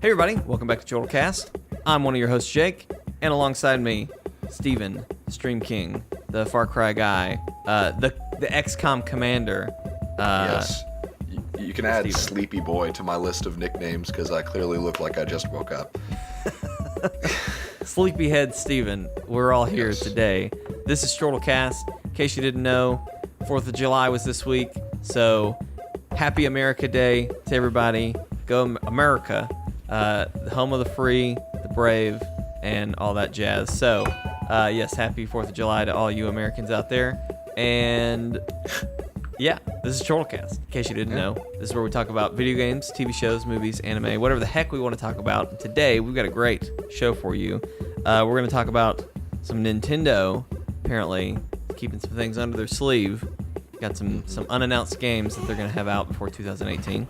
Hey everybody, welcome back to Chortle Cast. I'm one of your hosts, Jake, and alongside me, Steven, Stream King, the Far Cry guy, the XCOM commander. Yes. You can add Steven. Sleepy Boy to my list of nicknames because I clearly look like I just woke up. Sleepyhead Steven. We're all here today. This is Chortle Cast. In case you didn't know, 4th of July was this week, so happy America Day to everybody. Go America. The home of the free, the brave, and all that jazz. So, yes, happy 4th of July to all you Americans out there. And, yeah, this is ChortleCast, in case you didn't know. This is where we talk about video games, TV shows, movies, anime, whatever the heck we want to talk about. And today, we've got a great show for you. We're going to talk about some Nintendo, apparently, keeping some things under their sleeve. Got some unannounced games that they're going to have out before 2018.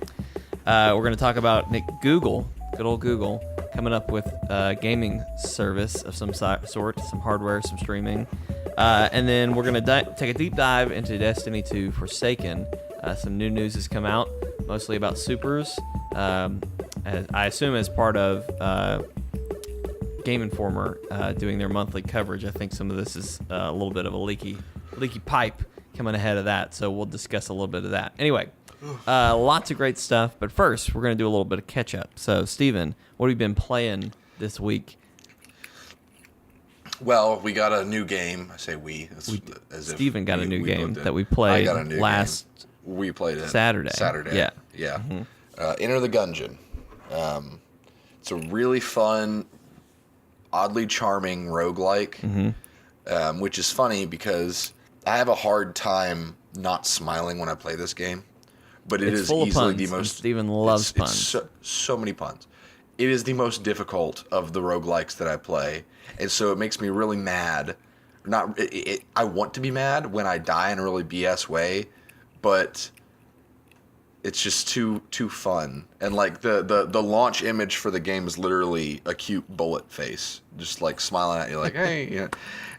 We're going to talk about Google, good old Google, coming up with a gaming service of some sort, some hardware, some streaming. And then we're going to take a deep dive into Destiny 2 Forsaken. Some new news has come out, mostly about Supers. I assume as part of Game Informer doing their monthly coverage. I think some of this is a little bit of a leaky pipe coming ahead of that, so we'll discuss a little bit of that. Anyway, lots of great stuff, but first, we're going to do a little bit of catch-up. So, Steven, what have you been playing this week? Well, we got a new game. I say we. Steven got a new game that we played We played it Saturday. Yeah. Mm-hmm. Enter the Gungeon. It's a really fun, oddly charming roguelike, which is funny because I have a hard time not smiling when I play this game. But it's full easily of puns, the most. Steven loves puns. So many puns. It is the most difficult of the roguelikes that I play, and so it makes me really mad. I want to be mad when I die in a really BS way, but it's just too fun. And like the launch image for the game is literally a cute bullet face, just like smiling at you, like hey, you know.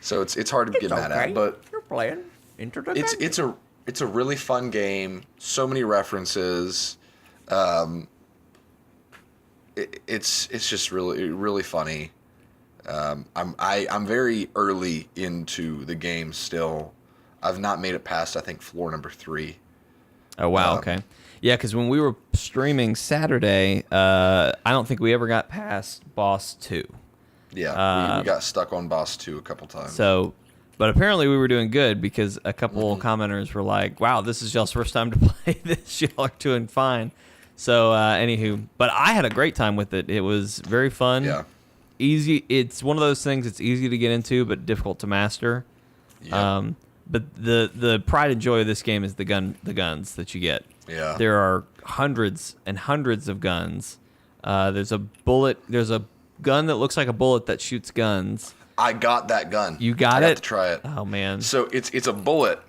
So it's hard to get mad at, but you're playing Enter the Gungeon. It's a really fun game. So many references. It's just really funny. I'm very early into the game still. I've not made it past I think floor number 3. Oh wow, okay. Yeah, because when we were streaming Saturday, I don't think we ever got past boss 2. Yeah, we got stuck on boss 2 a couple times. So, but apparently we were doing good because a couple commenters were like, "Wow, this is y'all's first time to play this. Y'all are doing fine." So, anywho, but I had a great time with it. It was very fun. Yeah. Easy. It's one of those things. It's easy to get into, but difficult to master. Yeah. But the pride and joy of this game is the guns that you get. Yeah. There are hundreds and hundreds of guns. There's a gun that looks like a bullet that shoots guns. I got that gun. You got I it? got to try it. Oh man. So it's a bullet,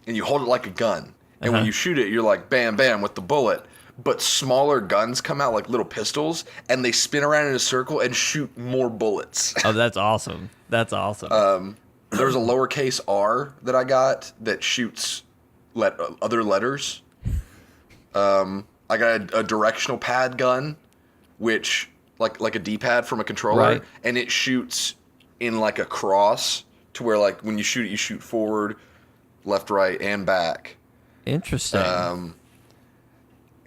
and you hold it like a gun, and when you shoot it, you're like bam bam with the bullet. But smaller guns come out like little pistols, and they spin around in a circle and shoot more bullets. Oh, that's awesome. That's awesome. There's a lowercase r that I got that shoots other letters. I got a directional pad gun, which like a D-pad from a controller, Right. and it shoots in like a cross to where like when you shoot it, you shoot forward, left, right, and back. Interesting.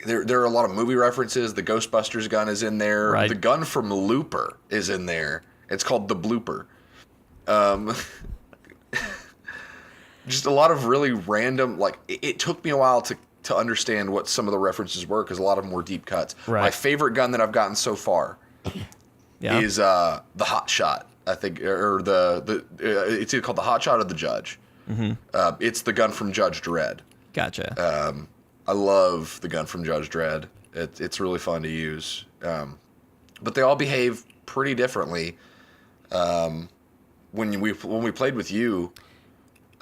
There are a lot of movie references. The Ghostbusters gun is in there. Right. The gun from Looper is in there. It's called the Blooper. Just a lot of really random, like, it took me a while to understand what some of the references were because a lot of them were deep cuts. Right. My favorite gun that I've gotten so far is the Hot Shot, I think, or it's either called the Hot Shot or the Judge. It's the gun from Judge Dredd. Gotcha. I love the gun from Judge Dredd. It's really fun to use. But they all behave pretty differently. When we played with you...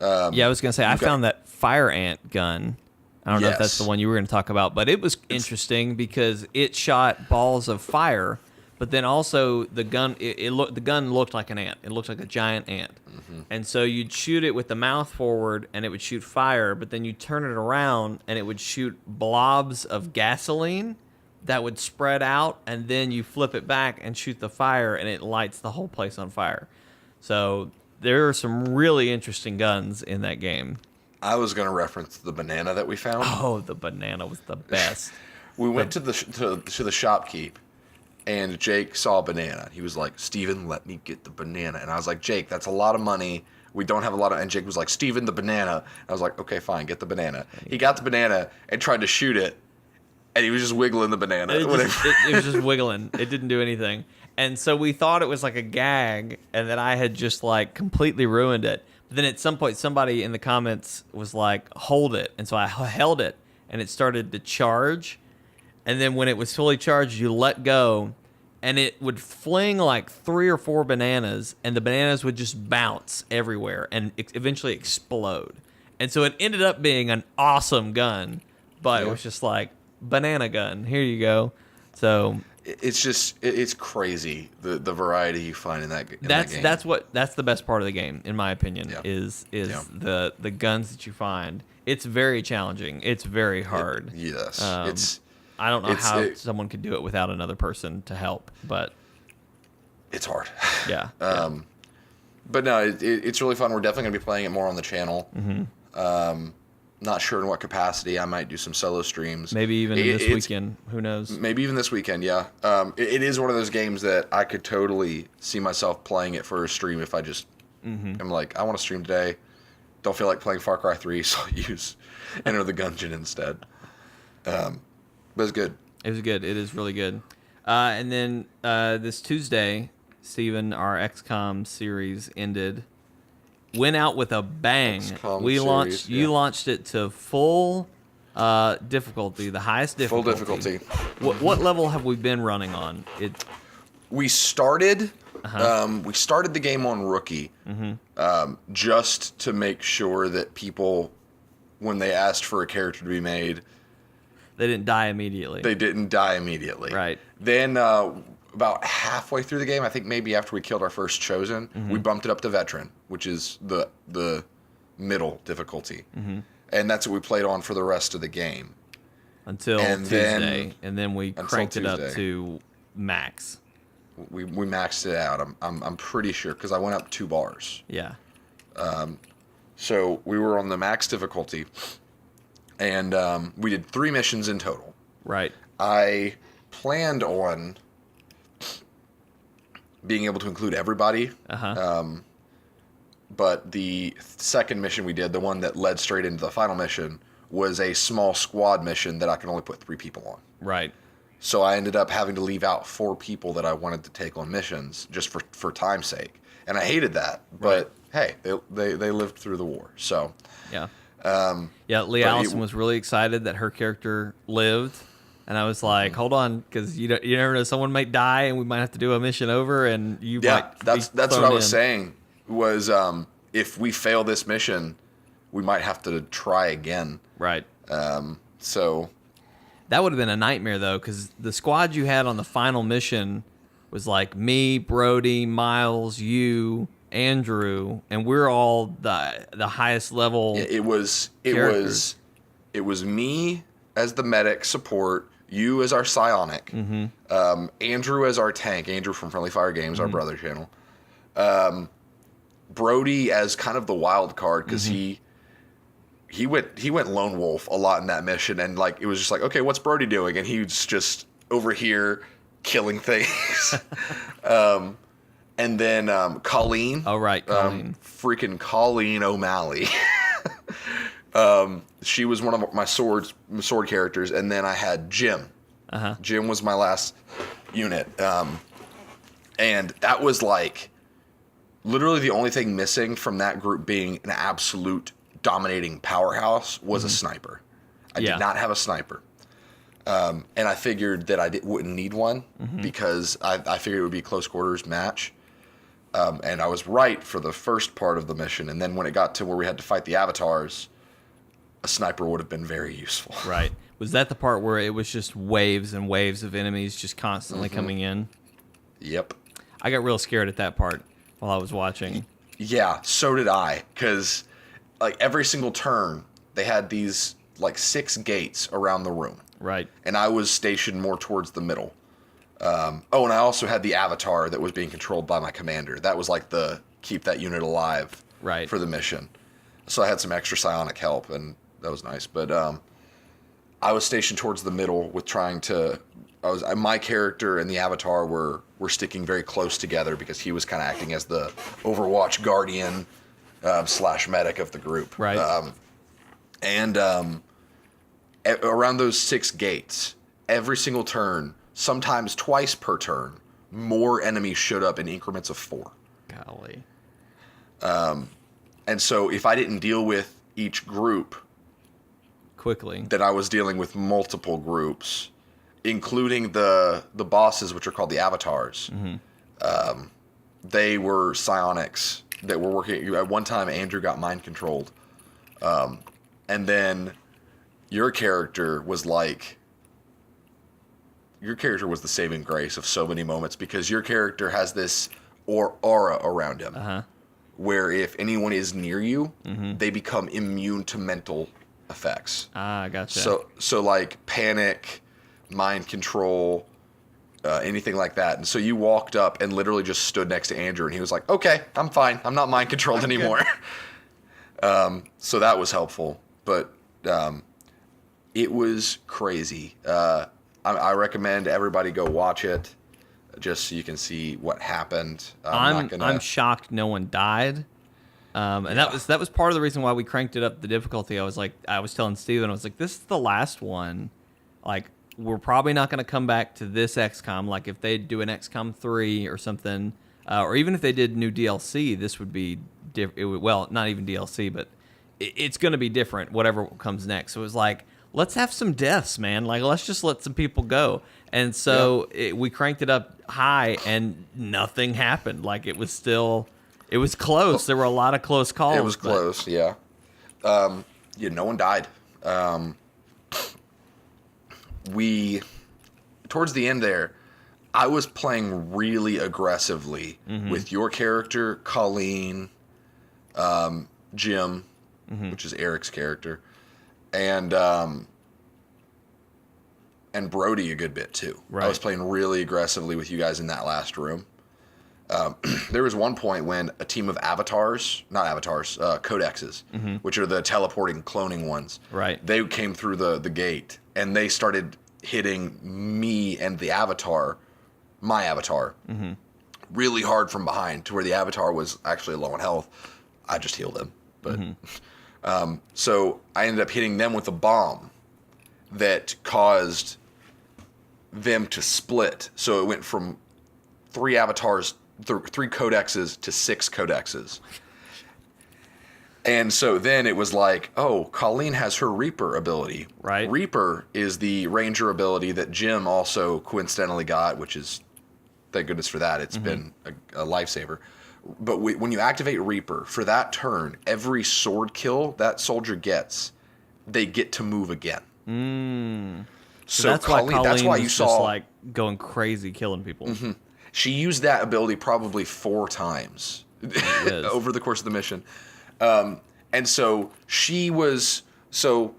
yeah, I was going to say, I found that fire ant gun. I don't know if that's the one you were going to talk about, but it was interesting because it shot balls of fire, but then also the gun, the gun looked like an ant. It looked like a giant ant. And so you'd shoot it with the mouth forward and it would shoot fire, but then you turn it around and it would shoot blobs of gasoline that would spread out, and then you flip it back and shoot the fire, and it lights the whole place on fire. So there are some really interesting guns in that game. I was going to reference the banana that we found. Oh, the banana was the best. We went to the shopkeep, and Jake saw a banana. He was like, "Steven, let me get the banana." And I was like, "Jake, that's a lot of money. We don't have a lot of..." And Jake was like, "Steven, the banana." And I was like, "Okay, fine, get the banana." He got the banana and tried to shoot it, and he was just wiggling the banana. It was just wiggling. It didn't do anything. And so we thought it was like a gag, and that I had just like completely ruined it. But then at some point, somebody in the comments was like, "Hold it." And so I held it, and it started to charge. And then when it was fully charged, you let go, and it would fling like 3 or 4 bananas, and the bananas would just bounce everywhere and eventually explode. And so it ended up being an awesome gun, but it was just like, banana gun, here you go. So it's crazy the variety you find in that game. That's the best part of the game, in my opinion. Is the guns that you find. It's very challenging. It's very hard. Yes, I don't know how someone could do it without another person to help, but it's hard. Yeah. But no, it's really fun. We're definitely going to be playing it more on the channel. Not sure in what capacity. I might do some solo streams. Maybe even this weekend. Who knows? Maybe even this weekend, yeah. It is one of those games that I could totally see myself playing it for a stream if I just am like, I want to stream today. Don't feel like playing Far Cry 3, so I'll use Enter the Gungeon instead. But it's good. It was good. It is really good. And then this Tuesday, Steven, our XCOM series ended. Went out with a bang. You launched it to full difficulty, the highest difficulty. Full difficulty. What level have we been running on? We started the game on rookie, just to make sure that people, when they asked for a character to be made, they didn't die immediately. Right. Then about halfway through the game, I think maybe after we killed our first chosen, we bumped it up to veteran, which is the middle difficulty. And that's what we played on for the rest of the game. Until Tuesday. And then we cranked it up to max. We maxed it out. I'm pretty sure, because I went up 2 bars. Yeah. So we were on the max difficulty, and we did 3 missions in total. Right. I planned on being able to include everybody. But the second mission we did, the one that led straight into the final mission, was a small squad mission that I can only put 3 people on. Right. So I ended up having to leave out 4 people that I wanted to take on missions just for time's sake. And I hated that. But hey, they lived through the war. So yeah. Lee Allison was really excited that her character lived. And I was like, hold on, because you never know, someone might die and we might have to do a mission over, and you might that's what I was saying, was if we fail this mission, we might have to try again. Right. So that would have been a nightmare, though, because the squad you had on the final mission was like me, Brody, Miles, you, Andrew, and we're all the highest level. It was me as the medic support, you as our psionic, Andrew as our tank, Andrew from Friendly Fire Games, our brother channel, Brody as kind of the wild card, because he went lone wolf a lot in that mission, and like it was just like, okay, what's Brody doing? And he was just over here killing things. And then Colleen. Oh right, Colleen. Freaking Colleen O'Malley. She was one of my sword characters, and then I had Jim. Jim was my last unit, and that was like literally the only thing missing from that group being an absolute dominating powerhouse was a sniper. I did not have a sniper, and I figured that I wouldn't need one because I figured it would be a close quarters match. And I was right for the first part of the mission, and then when it got to where we had to fight the avatars, a sniper would have been very useful. Right. Was that the part where it was just waves and waves of enemies just constantly coming in? Yep. I got real scared at that part while I was watching. Yeah, so did I, because like every single turn, they had these like 6 gates around the room. Right. And I was stationed more towards the middle. And I also had the avatar that was being controlled by my commander. That was like the keep that unit alive for the mission. So I had some extra psionic help, and that was nice. But I was stationed towards the middle with trying to... my character and the avatar were sticking very close together because he was kind of acting as the Overwatch guardian / medic of the group. Right. Around those 6 gates, every single turn, sometimes twice per turn, more enemies showed up in increments of 4. Golly. And so if I didn't deal with each group quickly, then I was dealing with multiple groups, including the bosses, which are called the avatars. They were psionics that were working. At one time, Andrew got mind controlled. And then your character was like... Your character was the saving grace of so many moments because your character has this aura around him where if anyone is near you, they become immune to mental effects. Ah, gotcha. So like panic, mind control, anything like that. And so you walked up and literally just stood next to Andrew and he was like, okay, I'm fine. I'm not mind controlled anymore. So that was helpful. But it was crazy. I recommend everybody go watch it just so you can see what happened. I'm shocked no one died. And that was part of the reason why we cranked it up the difficulty. I was telling Steven, I was like, this is the last one. Like, we're probably not going to come back to this XCOM. Like, if they do an XCOM 3 or something, or even if they did new DLC, this would be different. Well, not even DLC, but it's going to be different, whatever comes next. So it was like, let's have some deaths, man. Like, let's just let some people go. And so we cranked it up high, and nothing happened. Like, it was close. There were a lot of close calls. It was close, yeah. No one died. Towards the end there, I was playing really aggressively with your character, Colleen, Jim, which is Eric's character, and Brody a good bit too. Right. I was playing really aggressively with you guys in that last room. There was one point when a team of codexes, which are the teleporting cloning ones. Right. They came through the gate and they started hitting me and the avatar, my avatar, really hard from behind to where the avatar was actually low on health. I just healed him. But so I ended up hitting them with a bomb that caused them to split. So it went from 3 codexes to 6 codexes. And so then it was like, oh, Colleen has her Reaper ability. Right. Reaper is the Ranger ability that Jim also coincidentally got, which is, thank goodness for that. It's been a lifesaver. But when you activate Reaper, for that turn, every sword kill that soldier gets, they get to move again. So that's Colleen, that's why you saw just like going crazy killing people. She used that ability probably 4 times over the course of the mission. And so she was... So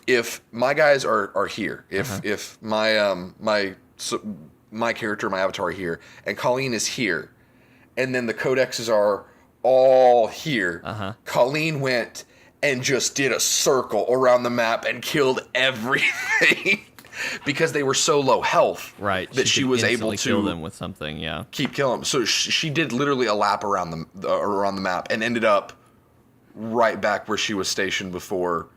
if my guys are here, if my my character, my avatar here, and Colleen is here, and then the codexes are all here, Colleen went and just did a circle around the map and killed everything. Because they were so low health, right? That she was able to kill them with something, keep killing them. So she did literally a lap around the map and ended up right back where she was stationed before,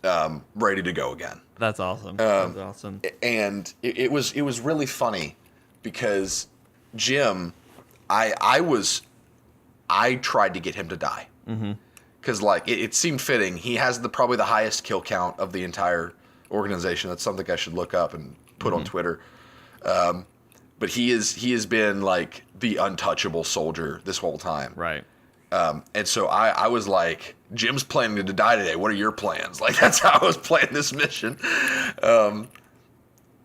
ready to go again. That's awesome. That's awesome. And it was really funny because Jim, I tried to get him to die because like it seemed fitting. He has probably the highest kill count of the entire organization. That's something I should look up and put on Twitter. But he has been like the untouchable soldier this whole time. Right. And so I was like, Jim's planning to die today. What are your plans? Like, that's how I was playing this mission.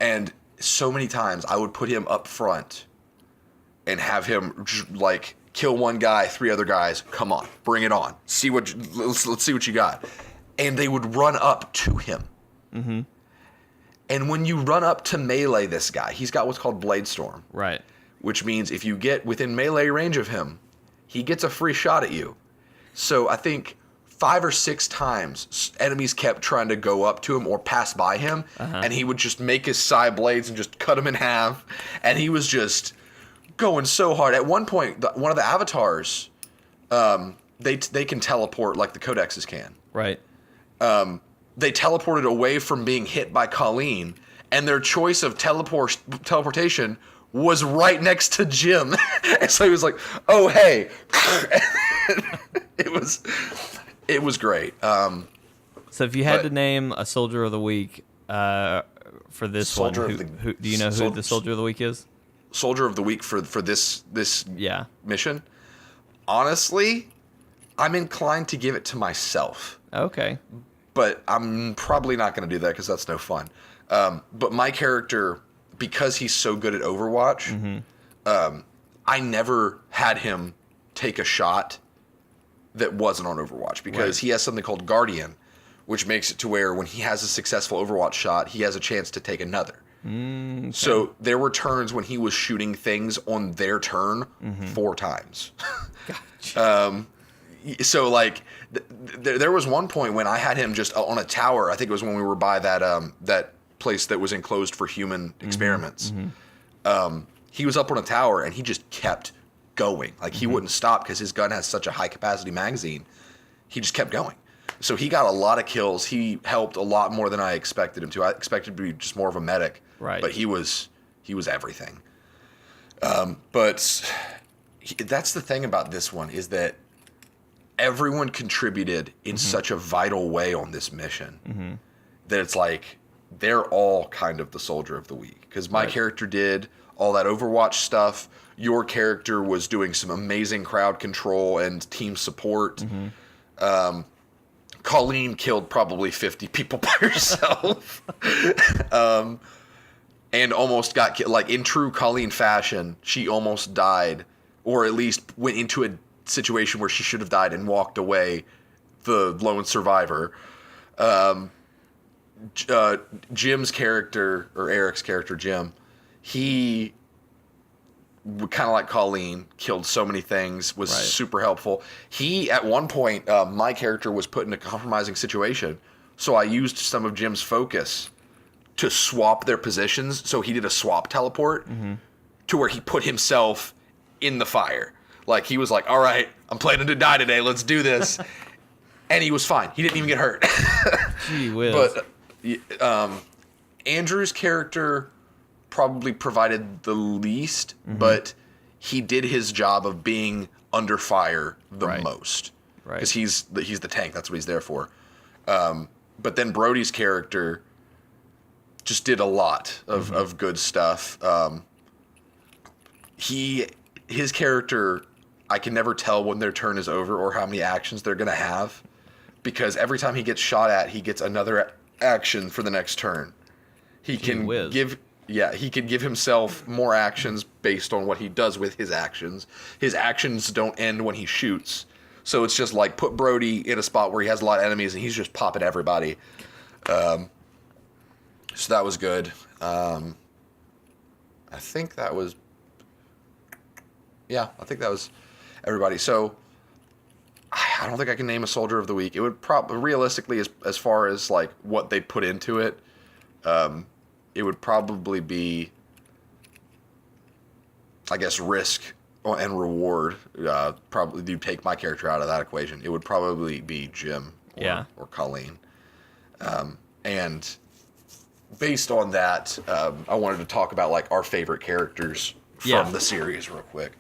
And so many times I would put him up front and have him like kill one guy, 3 other guys. Come on, bring it on. Let's see what you got. And they would run up to him. And when you run up to melee this guy, he's got what's called Blade Storm. Right. Which means if you get within melee range of him, he gets a free shot at you. So I think 5 or 6 times enemies kept trying to go up to him or pass by him, and he would just make his side blades and just cut him in half. And he was just going so hard. At one point, one of the avatars, they can teleport like the codexes can. Right. They teleported away from being hit by Colleen, and their choice of teleportation was right next to Jim. And so he was like, "Oh hey," it was great. So if you had to name a Soldier of the Week for this one, who do you know who the Soldier of the Week is? Soldier of the Week for this mission. Honestly, I'm inclined to give it to myself. Okay. But I'm probably not going to do that because that's no fun. But my character, because he's so good at Overwatch, I never had him take a shot that wasn't on Overwatch because he has something called Guardian, which makes it to where when he has a successful Overwatch shot, he has a chance to take another. Okay. So there were turns when he was shooting things on their turn 4 times. Gotcha. So like there was one point when I had him just on a tower. I think it was when we were by that place that was enclosed for human experiments. He was up on a tower and he just kept going. Like he wouldn't stop because his gun has such a high capacity magazine. He just kept going. So he got a lot of kills. He helped a lot more than I expected him to. I expected him to be just more of a medic. Right. But he was everything. But that's the thing about this one is that everyone contributed in such a vital way on this mission that it's like they're all kind of the Soldier of the Week. Because my character did all that Overwatch stuff. Your character was doing some amazing crowd control and team support. Colleen killed probably 50 people by herself. And almost got killed. Like in true Colleen fashion, she almost died, or at least went into a situation where she should have died and walked away, the lone survivor. Jim's character, or Eric's character, Jim, he kind of like Colleen, killed so many things, was super helpful. He, at one point, my character was put in a compromising situation, so I used some of Jim's focus to swap their positions. So he did a swap teleport to where he put himself in the fire. Like, he was like, all right, I'm planning to die today, let's do this. And he was fine. He didn't even get hurt. Gee whiz. But Andrew's character probably provided the least, but he did his job of being under fire the most. Right. Because he's the tank. That's what he's there for. But then Brody's character just did a lot of good stuff. His character, I can never tell when their turn is over or how many actions they're going to have, because every time he gets shot at, he gets another action for the next turn. He can give himself more actions based on what he does with his actions. His actions don't end when he shoots. So it's just like put Brody in a spot where he has a lot of enemies and he's just popping everybody. So that was good. I think that was everybody. So I don't think I can name a Soldier of the Week. It would probably, realistically, as far as like what they put into it, it would probably be, I guess, risk and reward. Probably, you take my character out of that equation, it would probably be Jim or Colleen. And based on that, I wanted to talk about like our favorite characters from the series real quick.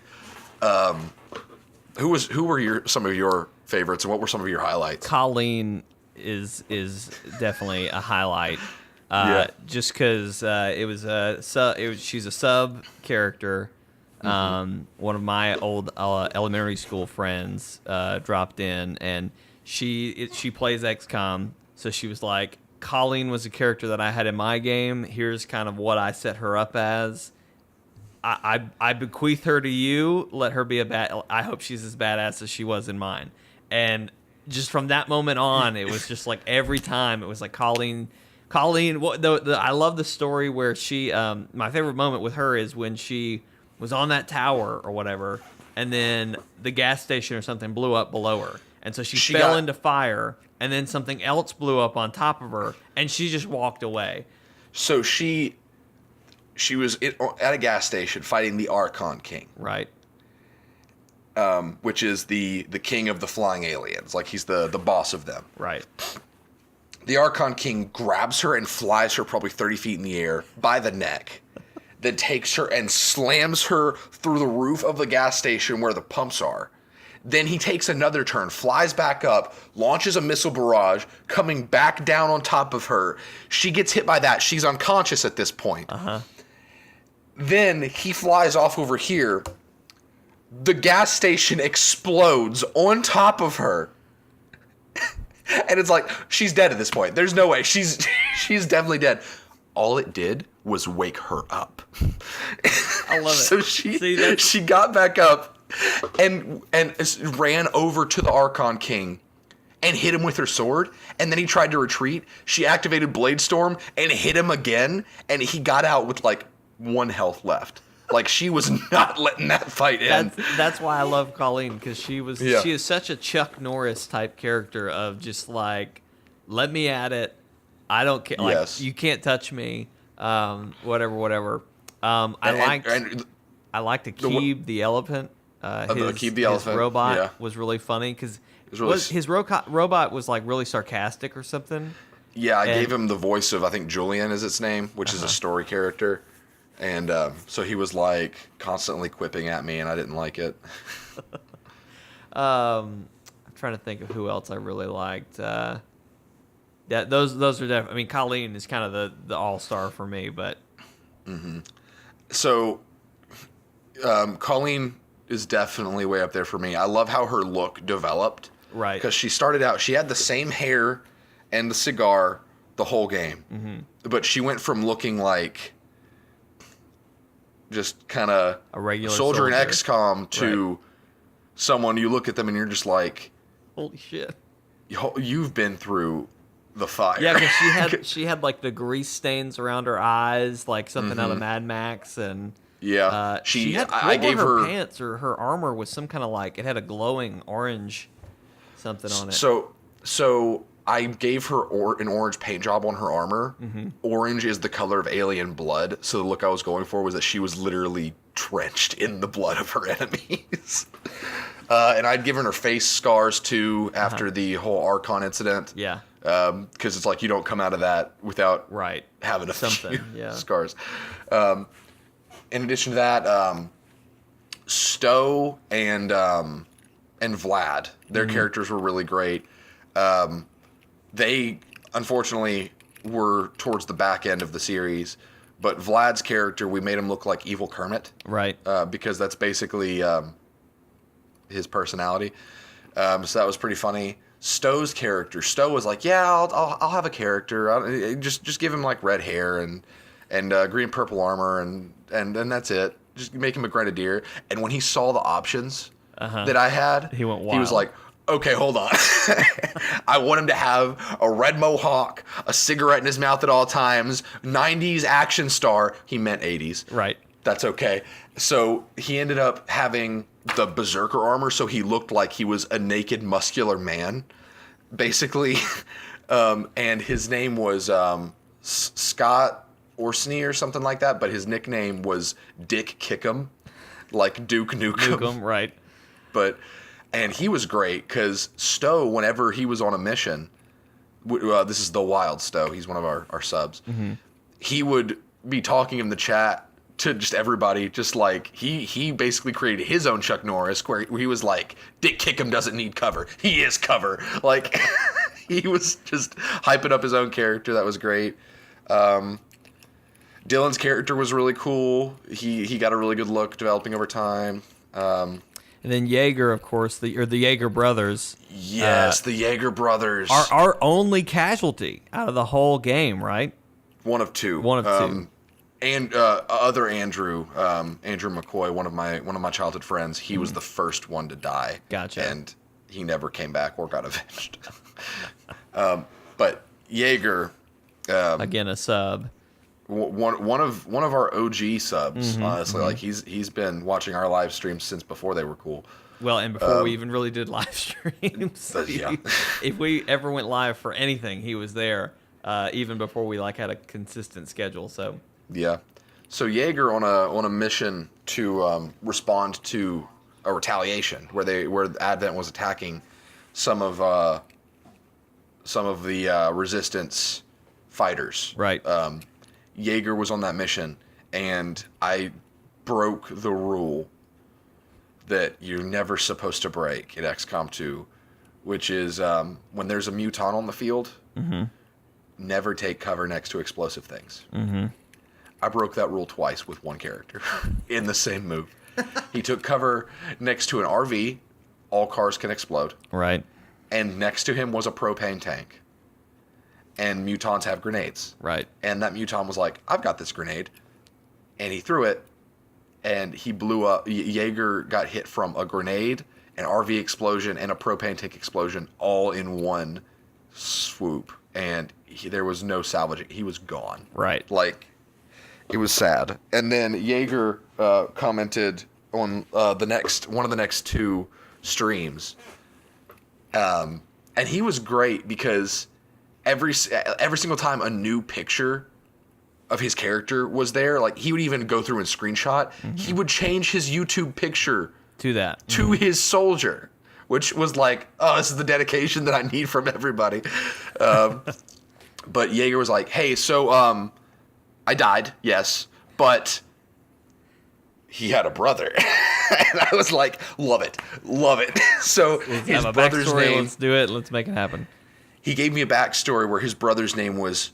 Who were some of your favorites, and what were some of your highlights? Colleen is definitely a highlight. Just because she's a sub character. One of my old elementary school friends dropped in, and she plays XCOM, so she was like, Colleen was a character that I had in my game. Here's kind of what I set her up as. I bequeath her to you. Let her be I hope she's as badass as she was in mine. And just from that moment on, it was just like every time it was like Colleen Colleen, I love the story where she. My favorite moment with her is when she was on that tower or whatever, and then the gas station or something blew up below her, and so she fell into fire, and then something else blew up on top of her, and she just walked away. So she was at a gas station fighting the Archon King, right? Which is the king of the flying aliens, like he's the boss of them, right? The Archon King grabs her and flies her probably 30 feet in the air by the neck, then takes her and slams her through the roof of the gas station where the pumps are. Then he takes another turn, flies back up, launches a missile barrage, coming back down on top of her. She gets hit by that. She's unconscious at this point. Then he flies off over here. The gas station explodes on top of her. And it's like, she's dead at this point. There's no way. She's definitely dead. All it did was wake her up. I love it. So she got back up and ran over to the Archon King and hit him with her sword. And then he tried to retreat. She activated Blade Storm and hit him again. And he got out with like 1 health left. Like, she was not letting that fight end. That's why I love Colleen, because she is such a Chuck Norris type character of just like, let me at it. I don't care. Like, you can't touch me. Whatever. I liked Akib the elephant. Akib the elephant. His robot was really funny because his robot was like really sarcastic or something. Yeah, I gave him the voice of, I think Julian is its name, which is a story character. And so he was like constantly quipping at me, and I didn't like it. I'm trying to think of who else I really liked. Those are definitely. I mean, Colleen is kind of the all-star for me, but. So, Colleen is definitely way up there for me. I love how her look developed. Right. Because she started out, she had the same hair and the cigar the whole game, but she went from looking like just kind of a regular soldier in XCOM to someone you look at them and you're just like, holy shit, you've been through the fire. Yeah, because she had like the grease stains around her eyes, like something out of Mad Max, and she had, I gave her pants or her armor was some kind of like, it had a glowing orange something on it. So I gave her an orange paint job on her armor. Orange is the color of alien blood, so the look I was going for was that she was literally drenched in the blood of her enemies. And I'd given her face scars too after the whole Archon incident. Yeah. Because it's like you don't come out of that without having a something few scars. In addition to that, Stowe and Vlad, their characters were really great. They, unfortunately, were towards the back end of the series, but Vlad's character, we made him look like Evil Kermit. Right. Because that's basically his personality. So that was pretty funny. Stowe's character, Stowe was like, yeah, I'll have a character. Just give him like red hair and green purple armor and that's it. Just make him a grenadier. And when he saw the options that I had, he went wild. He was like, okay, hold on. I want him to have a red mohawk, a cigarette in his mouth at all times, 90s action star. He meant 80s. Right. That's okay. So he ended up having the berserker armor, so he looked like he was a naked, muscular man, basically. And his name was Scott Orsney or something like that, but his nickname was Dick Kickham, like Duke Nukem. Nukem, right. And he was great because Stowe, whenever he was on a mission, this is the Wild Stowe, he's one of our subs, he would be talking in the chat to just everybody, just like, he basically created his own Chuck Norris, where he was like, Dick Kickham doesn't need cover. He is cover. Like, he was just hyping up his own character. That was great. Dylan's character was really cool. He got a really good look developing over time. And then Jaeger, of course, the Jaeger brothers. Yes, the Jaeger brothers. Our only casualty out of the whole game, right? One of two. And other Andrew McCoy, one of my childhood friends, he was the first one to die. Gotcha. And he never came back or got avenged. But Jaeger, Again, a sub. One of our OG subs, honestly. Like he's been watching our live streams since before they were cool. Well, and before we even really did live streams, Yeah. if we ever went live for anything, he was there. Even before we had a consistent schedule. So yeah. So Jaeger on a mission to respond to a retaliation where Advent was attacking some of the resistance fighters. Right. Jaeger was on that mission, and I broke the rule that you're never supposed to break in XCOM 2, which is when there's a muton on the field, never take cover next to explosive things. I broke that rule twice with one character in the same move. He took cover next to an RV. All cars can explode. Right. And next to him was a propane tank. And mutons have grenades. Right. And that muton was like, I've got this grenade. And he threw it, and he blew up. Jaeger got hit from a grenade, an RV explosion, and a propane tank explosion all in one swoop. And there was no salvaging. He was gone. Right. Like, it was sad. And then Jaeger commented on one of the next two streams. And he was great because every single time a new picture of his character was there, like he would even go through and screenshot, he would change his YouTube picture to that. To his soldier, which was like, oh, this is the dedication that I need from everybody. But Jaeger was like, hey, so I died, yes, but he had a brother. And I was like, love it. So his brother's name... Let's do it. Let's make it happen. He gave me a backstory where his brother's name was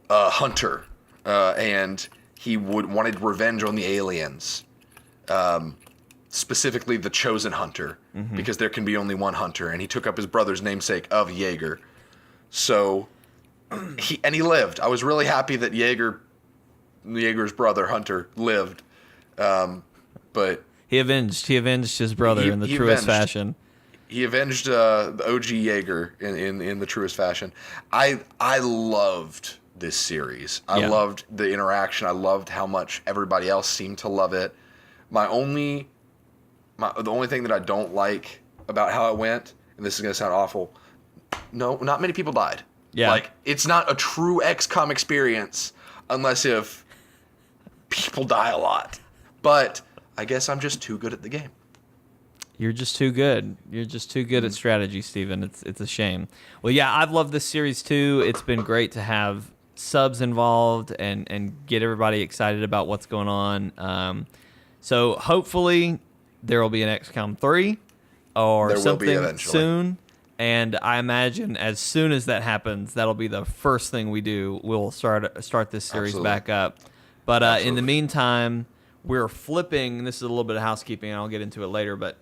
Hunter, and he wanted revenge on the aliens, specifically the Chosen Hunter, because there can be only one Hunter, and he took up his brother's namesake of Jaeger. So, he lived. I was really happy that Jaeger's brother Hunter lived, but he avenged his brother in the truest fashion. He avenged the OG Jaeger in the truest fashion. I loved this series. I loved the interaction. I loved how much everybody else seemed to love it. The only thing that I don't like about how it went, and this is going to sound awful, no, not many people died. Yeah. Like, it's not a true XCOM experience unless if people die a lot. But I guess I'm just too good at the game. You're just too good. You're just too good at strategy, Steven. It's a shame. Well, yeah, I've loved this series too. It's been great to have subs involved and get everybody excited about what's going on. So hopefully there will be an XCOM 3 or something soon. And I imagine as soon as that happens, that'll be the first thing we do. We'll start this series back up. But in the meantime, we're flipping. This is a little bit of housekeeping, and I'll get into it later. But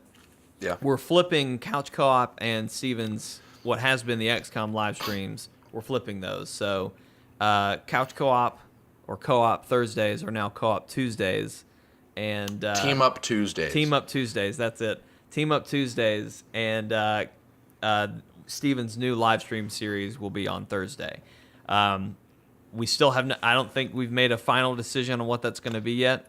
yeah, we're flipping Couch Co-op and Steven's what has been the XCOM live streams. We're flipping those. So Couch Co-op or Co-op Thursdays are now Co-op Tuesdays. And Team Up Tuesdays. Team Up Tuesdays. That's it. Team Up Tuesdays. And Steven's new live stream series will be on Thursday. We still have I don't think we've made a final decision on what that's going to be yet.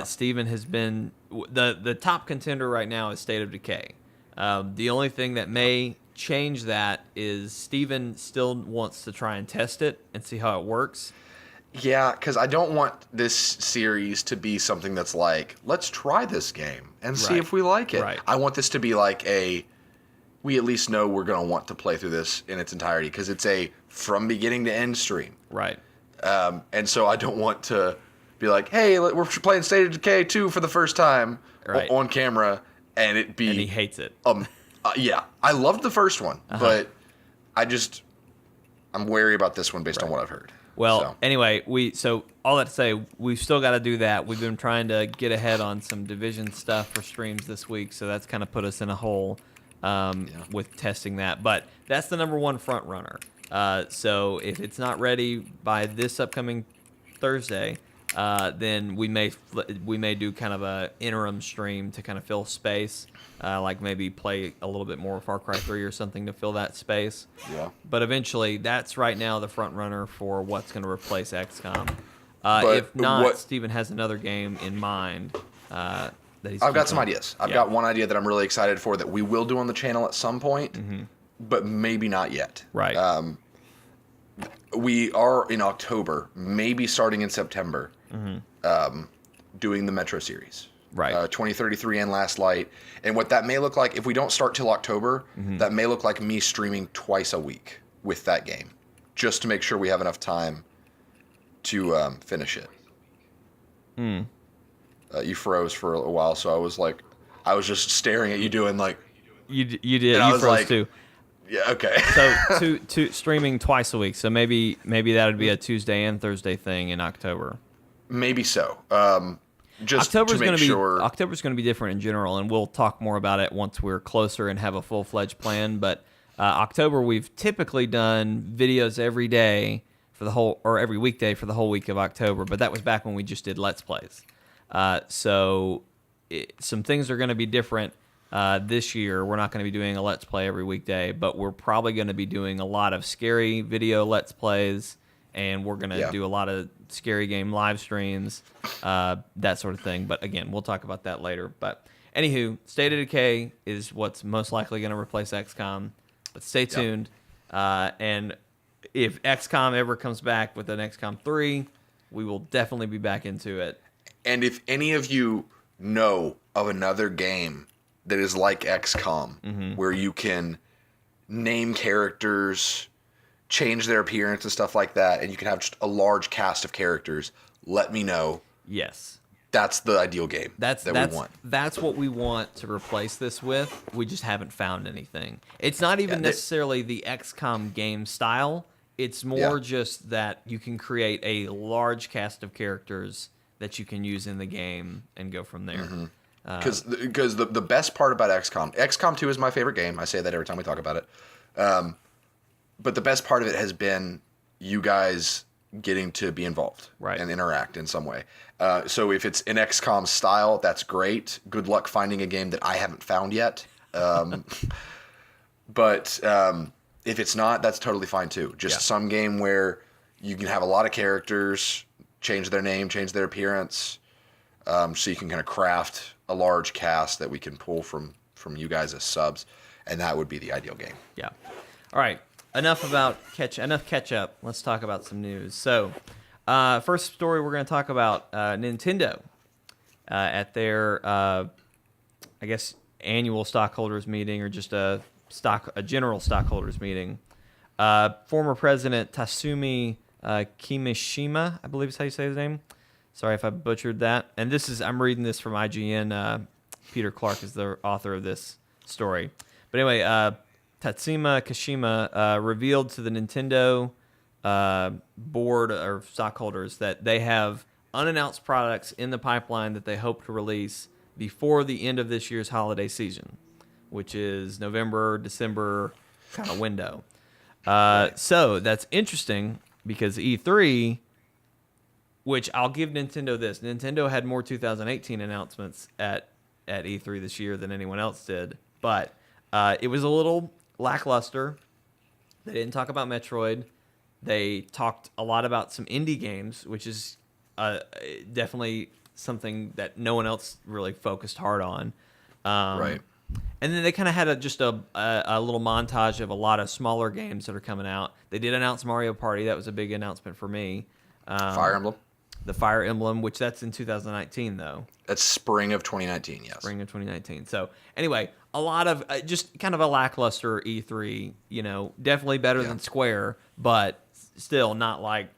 Steven has been the top contender right now is State of Decay. The only thing that may change that is Steven still wants to try and test it and see how it works. Yeah, because I don't want this series to be something that's like, let's try this game and see if we like it. Right. I want this to be like we at least know we're going to want to play through this in its entirety because it's a from beginning to end stream. Right. And so I don't want to be like, hey, we're playing State of Decay 2 for the first time on camera, and it be... And he hates it. Yeah, I loved the first one, but I'm wary about this one based on what I've heard. Well, anyway, so all that to say, we've still got to do that. We've been trying to get ahead on some Division stuff for streams this week, so that's kind of put us in a hole with testing that. But that's the number one front runner. So if it's not ready by this upcoming Thursday, then we may do kind of a interim stream to kind of fill space, like maybe play a little bit more Far Cry 3 or something to fill that space. Yeah. But eventually, that's right now the front runner for what's going to replace XCOM. But If not, Steven has another game in mind that he's. I've got some ideas. I've got one idea that I'm really excited for that we will do on the channel at some point, but maybe not yet. Right. We are in October, maybe starting in September, doing the Metro series. Right. 2033 and Last Light. And what that may look like, if we don't start till October, that may look like me streaming twice a week with that game, just to make sure we have enough time to finish it. You froze for a while, so I was just staring at you doing like... You did. And I You was froze like, too. Yeah, okay. So two streaming twice a week. So maybe that would be a Tuesday and Thursday thing in October. Maybe so. Just October's to make sure. October's going to be different in general, and we'll talk more about it once we're closer and have a full-fledged plan. But October, we've typically done videos every day for the whole, or every weekday for the whole week of October. But that was back when we just did Let's Plays. So some things are going to be different this year. We're not going to be doing a Let's Play every weekday, but we're probably going to be doing a lot of scary video Let's Plays, and we're going to do a lot of scary game live streams, that sort of thing. But again, we'll talk about that later. But anywho, State of Decay is what's most likely going to replace XCOM. But stay tuned. And if XCOM ever comes back with an XCOM 3, we will definitely be back into it. And if any of you know of another game that is like XCOM, where you can name characters, change their appearance and stuff like that, and you can have just a large cast of characters, let me know. Yes. That's the ideal game that we want. That's what we want to replace this with. We just haven't found anything. It's not even necessarily the XCOM game style. It's more just that you can create a large cast of characters that you can use in the game and go from there. Because the best part about XCOM 2 is my favorite game. I say that every time we talk about it. But the best part of it has been you guys getting to be involved and interact in some way. So if it's in XCOM style, that's great. Good luck finding a game that I haven't found yet. But if it's not, that's totally fine too. Just some game where you can have a lot of characters, change their name, change their appearance, so you can kind of craft a large cast that we can pull from you guys as subs, and that would be the ideal game. Yeah. All right. Enough catch up. Let's talk about some news. So, first story we're going to talk about Nintendo at their, I guess, annual stockholders meeting, or just a general stockholders meeting. Former President Tatsumi Kimishima, I believe is how you say his name. Sorry if I butchered that. And I'm reading this from IGN. Peter Clark is the author of this story. But anyway, Tatsuma Kashima revealed to the Nintendo board or stockholders that they have unannounced products in the pipeline that they hope to release before the end of this year's holiday season, which is November, December kind of window. So that's interesting because E3, which I'll give Nintendo this. Nintendo had more 2018 announcements at E3 this year than anyone else did, but it was a little lackluster. They didn't talk about Metroid. They talked a lot about some indie games, which is definitely something that no one else really focused hard on. Right. And then they kind of had just a little montage of a lot of smaller games that are coming out. They did announce Mario Party. That was a big announcement for me. Fire Emblem. The Fire Emblem, which that's in 2019, though. That's spring of 2019, yes. Spring of 2019. So, anyway, a lot of just kind of a lackluster E3. Definitely better than Square, but still not like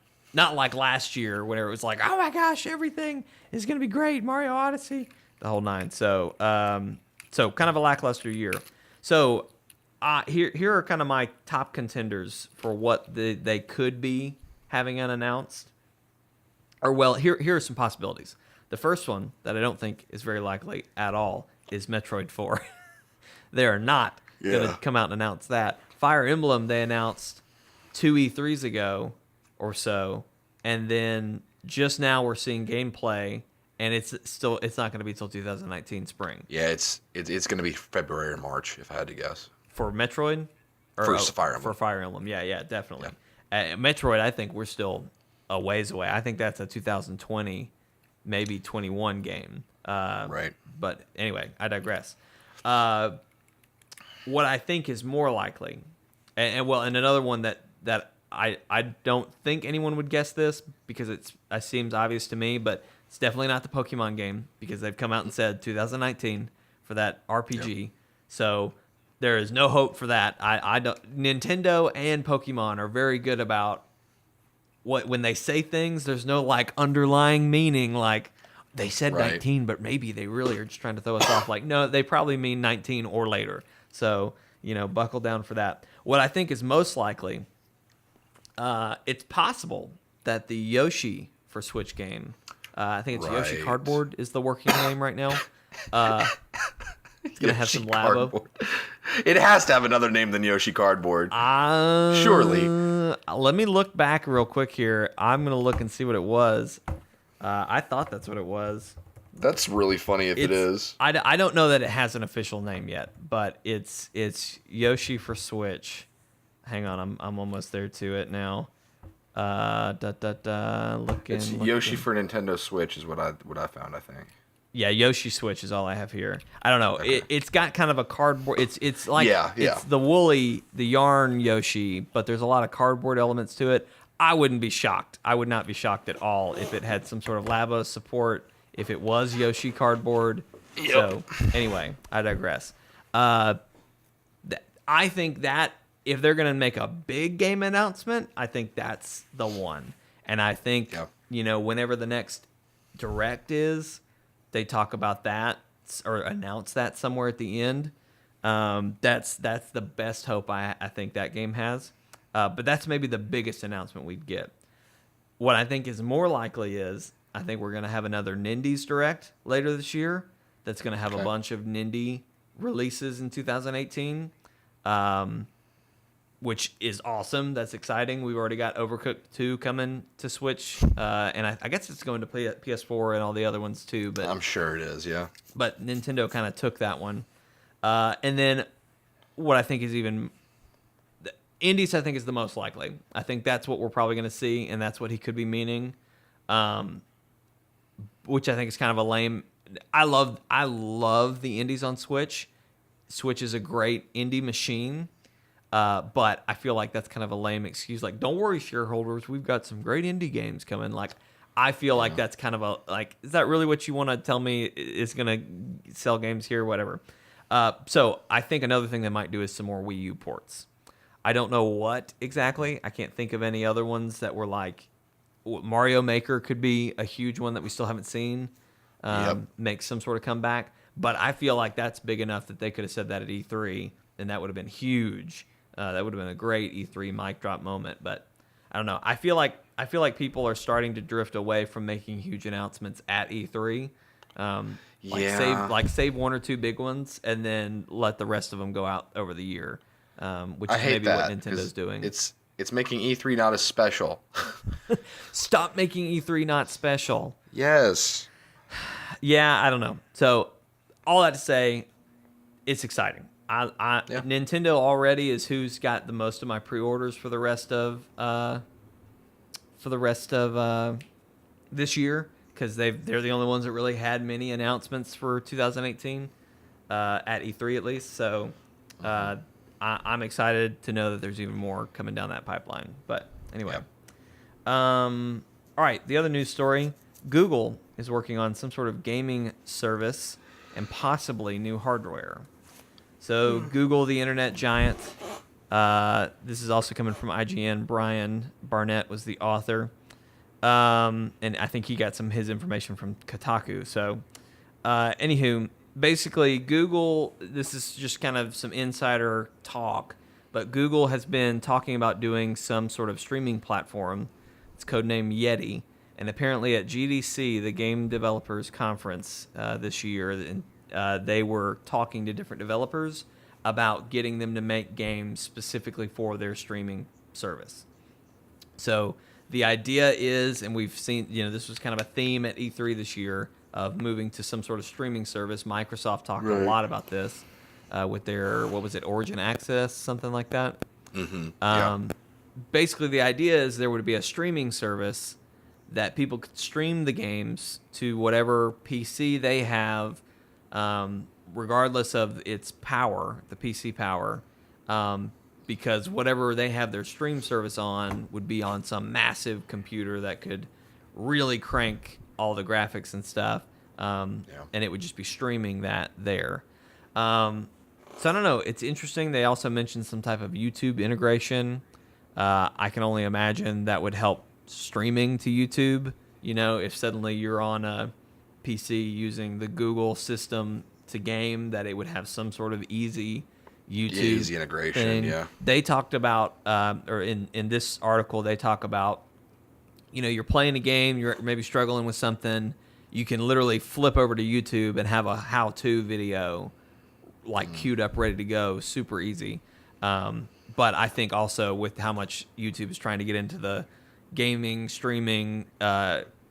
last year when it was like, oh my gosh, everything is going to be great. Mario Odyssey, the whole nine. So, kind of a lackluster year. So, here are kind of my top contenders for what they could be having unannounced. Or, well, here are some possibilities. The first one that I don't think is very likely at all is Metroid 4. They are not going to come out and announce that. Fire Emblem, they announced 2 E3s ago or so, and then just now we're seeing gameplay, and it's not going to be till 2019 spring. Yeah, it's going to be February or March, if I had to guess. For Metroid? For Fire Emblem. For Fire Emblem, yeah, definitely. Yeah. Metroid, I think we're still a ways away. I think that's a 2020, maybe 21 game. Right. But anyway, I digress. What I think is more likely, and another one that I don't think anyone would guess this because it seems obvious to me, but it's definitely not the Pokemon game because they've come out and said 2019 for that RPG. Yep. So there is no hope for that. I don't. Nintendo and Pokemon are very good about when they say things. There's no like underlying meaning. Like they said 19, but maybe they really are just trying to throw us off. Like no, they probably mean 19 or later. So buckle down for that. What I think is most likely, it's possible that the Yoshi for Switch game. I think it's Yoshi Cardboard is the working name right now. It's going to have some Labo. It has to have another name than Yoshi Cardboard. Surely. Let me look back real quick here. I'm going to look and see what it was. I thought that's what it was. That's really funny if it is. I don't know that it has an official name yet, but it's Yoshi for Switch. Hang on, I'm almost there to it now. It's Yoshi for Nintendo Switch is what I found, I think. Yeah, Yoshi Switch is all I have here. I don't know. Okay. It's got kind of a cardboard. It's like it's the yarn Yoshi, but there's a lot of cardboard elements to it. I wouldn't be shocked. I would not be shocked at all if it had some sort of Labo support. If it was Yoshi Cardboard. Yep. So anyway, I digress. I think that if they're going to make a big game announcement, I think that's the one. And I think, whenever the next Direct is, they talk about that or announce that somewhere at the end. That's the best hope I think that game has. But that's maybe the biggest announcement we'd get. What I think is more likely is I think we're going to have another Nindies Direct later this year that's going to have a bunch of Nindy releases in 2018. Which is awesome. That's exciting. We've already got Overcooked 2 coming to Switch, and I guess it's going to PS4 and all the other ones too. But I'm sure it is, yeah. But Nintendo kind of took that one, and then what I think is even Indies, I think is the most likely. I think that's what we're probably going to see, and that's what he could be meaning, which I think is kind of a lame. I love the Indies on Switch. Switch is a great indie machine. But I feel like that's kind of a lame excuse. Like, don't worry, shareholders. We've got some great indie games coming. Like, I feel like that's kind of is that really what you want to tell me is going to sell games here? Whatever. So I think another thing they might do is some more Wii U ports. I don't know what exactly. I can't think of any other ones that were like Mario Maker could be a huge one that we still haven't seen. Make some sort of comeback. But I feel like that's big enough that they could have said that at E3, and that would have been huge. That would have been a great E3 mic drop moment, but I don't know. I feel like people are starting to drift away from making huge announcements at E3. Save one or two big ones and then let the rest of them go out over the year, which is maybe what Nintendo's doing. It's making E3 not as special. Stop making E3 not special. Yes. Yeah, I don't know. So all that to say, it's exciting. Nintendo already is who's got the most of my pre-orders for the rest of this year because they're the only ones that really had many announcements for 2018 at E3 at least. So I'm excited to know that there's even more coming down that pipeline. But anyway, all right. The other news story: Google is working on some sort of gaming service and possibly new hardware. So Google, the internet giant, this is also coming from IGN. Brian Barnett was the author. And I think he got his information from Kotaku. So anywho, basically Google, this is just kind of some insider talk, but Google has been talking about doing some sort of streaming platform. It's codenamed Yeti. And apparently at GDC, the Game Developers Conference this year, they were talking to different developers about getting them to make games specifically for their streaming service. So The idea is, and we've seen, this was kind of a theme at E3 this year of moving to some sort of streaming service. Microsoft talked a lot about this with their, what was it, Origin Access, something like that. Basically, the idea is there would be a streaming service that people could stream the games to whatever PC they have, regardless of its power, the PC power. Because whatever they have their stream service on would be on some massive computer that could really crank all the graphics and stuff, and it would just be streaming that there. So I don't know. It's interesting. They also mentioned some type of YouTube integration. I can only imagine that would help streaming to YouTube. If suddenly you're on a PC using the Google system to game, that it would have some sort of easy YouTube easy integration thing. Yeah, they talked about or in this article they talk about you're playing a game, you're maybe struggling with something, you can literally flip over to YouTube and have a how-to video queued up ready to go, super easy. But I think also with how much YouTube is trying to get into the gaming streaming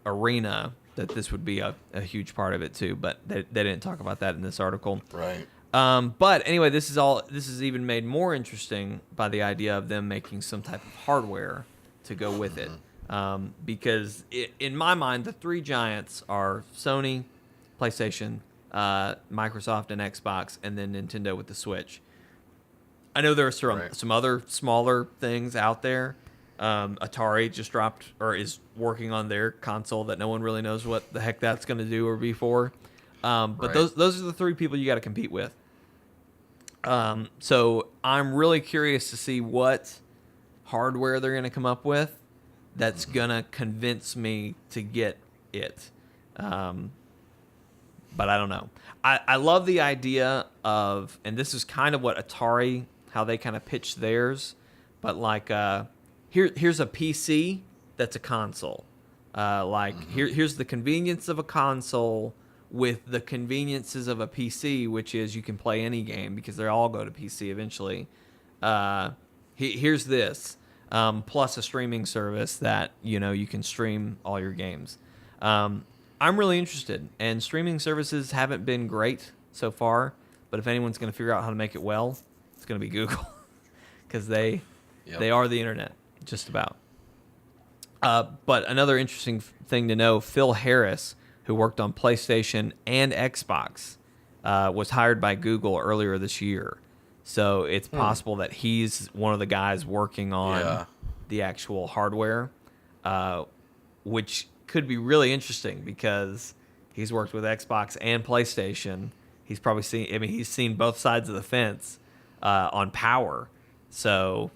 arena, that this would be a huge part of it too, but they didn't talk about that in this article. right. But anyway, this is even made more interesting by the idea of them making some type of hardware to go with it. Because in my mind, the three giants are Sony, PlayStation, Microsoft, and Xbox, and then Nintendo with the Switch. I know there are some other smaller things out there. Atari just dropped or is working on their console that no one really knows what the heck that's going to do or be for. But those are the three people you got to compete with. So I'm really curious to see what hardware they're going to come up with that's going to convince me to get it. But I don't know. I love the idea of, and this is kind of what Atari, how they kind of pitched theirs, but here's a PC that's a console. Here's the convenience of a console with the conveniences of a PC, which is you can play any game because they all go to PC eventually. Here's this, plus a streaming service that you can stream all your games. I'm really interested, and streaming services haven't been great so far, but if anyone's going to figure out how to make it well, it's going to be Google, because they are the internet, just about. But another interesting thing to know, Phil Harris, who worked on PlayStation and Xbox, was hired by Google earlier this year. So it's possible that he's one of the guys working on the actual hardware, which could be really interesting because he's worked with Xbox and PlayStation. He's probably he's seen both sides of the fence on power. So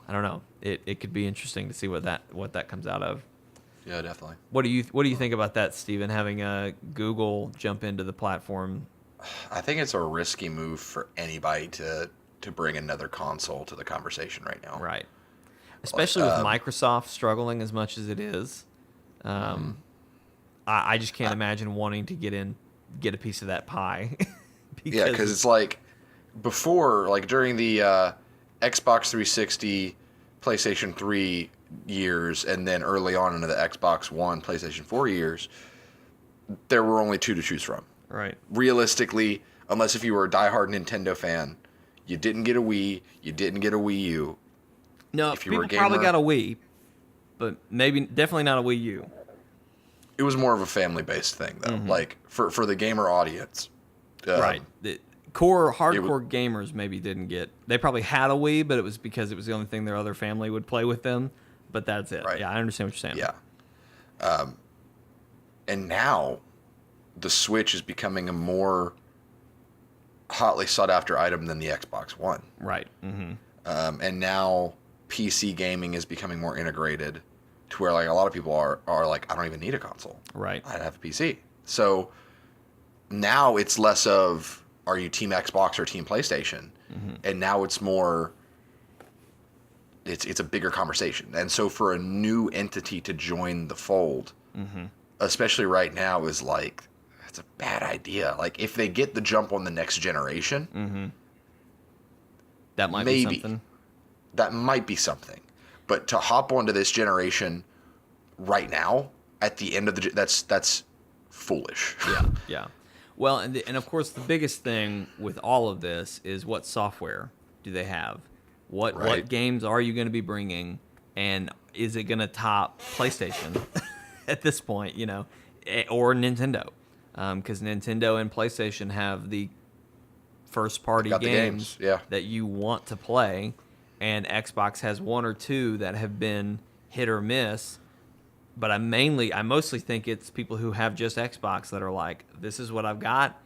I don't know. It could be interesting to see what that comes out of. Yeah, definitely. What do you think about that, Steven, having Google jump into the platform? I think it's a risky move for anybody to bring another console to the conversation right now. Right. Especially with Microsoft struggling as much as it is. I just can't imagine wanting to get a piece of that pie. Because it's like before, during the Xbox 360, PlayStation 3 years, and then early on into the Xbox One, PlayStation 4 years, there were only two to choose from. Right. Realistically, unless if you were a diehard Nintendo fan, you didn't get a Wii, you didn't get a Wii U. No, if you people were a gamer, probably got a Wii, but definitely not a Wii U. It was more of a family-based thing, though. For the gamer audience. Right. The hardcore gamers maybe didn't get. They probably had a Wii, but it was because it was the only thing their other family would play with them. But that's it. Right. Yeah, I understand what you're saying. Yeah. And now, the Switch is becoming a more hotly sought-after item than the Xbox One. Right. Mm-hmm. And now, PC gaming is becoming more integrated to where a lot of people are like, I don't even need a console. Right. I have a PC. So now it's less of, are you Team Xbox or Team PlayStation? Mm-hmm. And now it's more, it's a bigger conversation. And so for a new entity to join the fold, especially right now, is it's a bad idea. If they get the jump on the next generation, that might be something. That might be something. But to hop onto this generation right now at the end of that's foolish. Yeah. Well, and of course, the biggest thing with all of this is what software do they have? What games are you going to be bringing, and is it going to top PlayStation at this point? Or Nintendo, because Nintendo and PlayStation have the first-party games that you want to play, and Xbox has one or two that have been hit or miss. But I mostly think it's people who have just Xbox that are like, this is what I've got.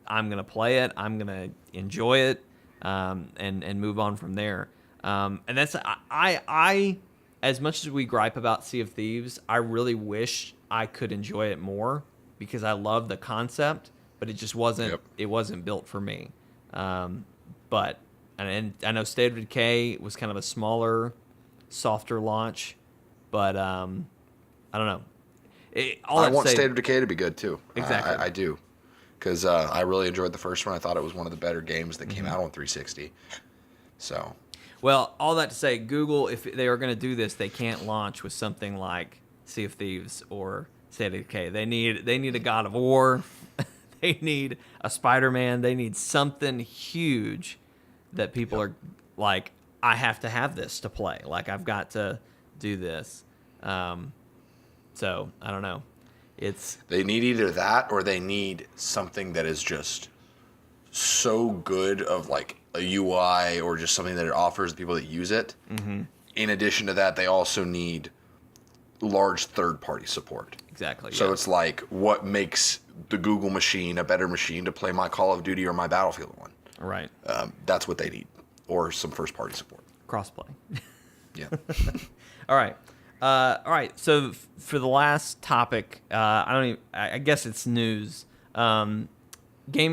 I'm going to play it. I'm going to enjoy it, and move on from there. And that's, I, as much as we gripe about Sea of Thieves, I really wish I could enjoy it more because I love the concept, but it just wasn't, it wasn't built for me. But, and I know State of Decay was kind of a smaller, softer launch, but, I don't know. I want State of Decay to be good too. Exactly. I do. Because I really enjoyed the first one. I thought it was one of the better games that came out on 360. So. Well, all that to say, Google, if they are going to do this, they can't launch with something like Sea of Thieves or State of Decay. They need a God of War. They need a Spider-Man. They need something huge that people are like, I have to have this to play. Like, I've got to do this. So I don't know. They need either that or they need something that is just so good of like a UI or just something that it offers the people that use it. Mm-hmm. In addition to that, they also need large third-party support. Exactly. So it's like, what makes the Google machine a better machine to play my Call of Duty or my Battlefield one? Right. That's what they need, or some first-party support. Crossplay. Yeah. All right. So for the last topic, I guess it's news. Game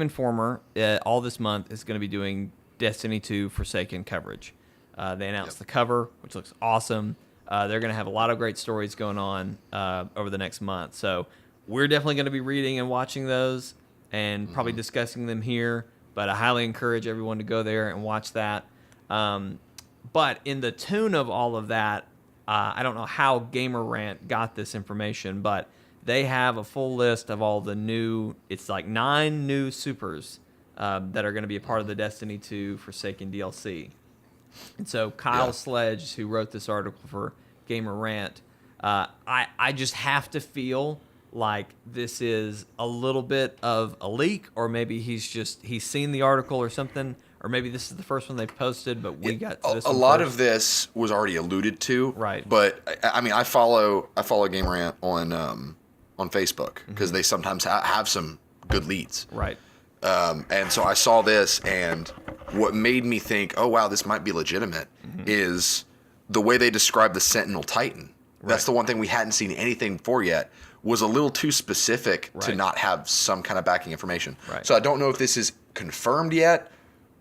Informer all this month is going to be doing Destiny 2 Forsaken coverage. They announced the cover, which looks awesome. They're going to have a lot of great stories going on over the next month. So we're definitely going to be reading and watching those and probably discussing them here. But I highly encourage everyone to go there and watch that. But in the tune of all of that, I don't know how Gamer Rant got this information, but they have a full list of all the new, it's like 9 new supers that are going to be a part of the Destiny 2 Forsaken DLC. And so Kyle Sledge, who wrote this article for Gamer Rant, I just have to feel like this is a little bit of a leak, or maybe he's seen the article or something, or maybe this is the first one they've posted, but we got to this a lot of this was already alluded to, right? But I mean, I follow Gamer Rant on Facebook because they sometimes have some good leads, right? And so I saw this, and what made me think, oh wow, this might be legitimate, is the way they describe the Sentinel Titan. Right. That's the one thing we hadn't seen anything for yet. Was a little too specific to not have some kind of backing information. Right. So I don't know if this is confirmed yet,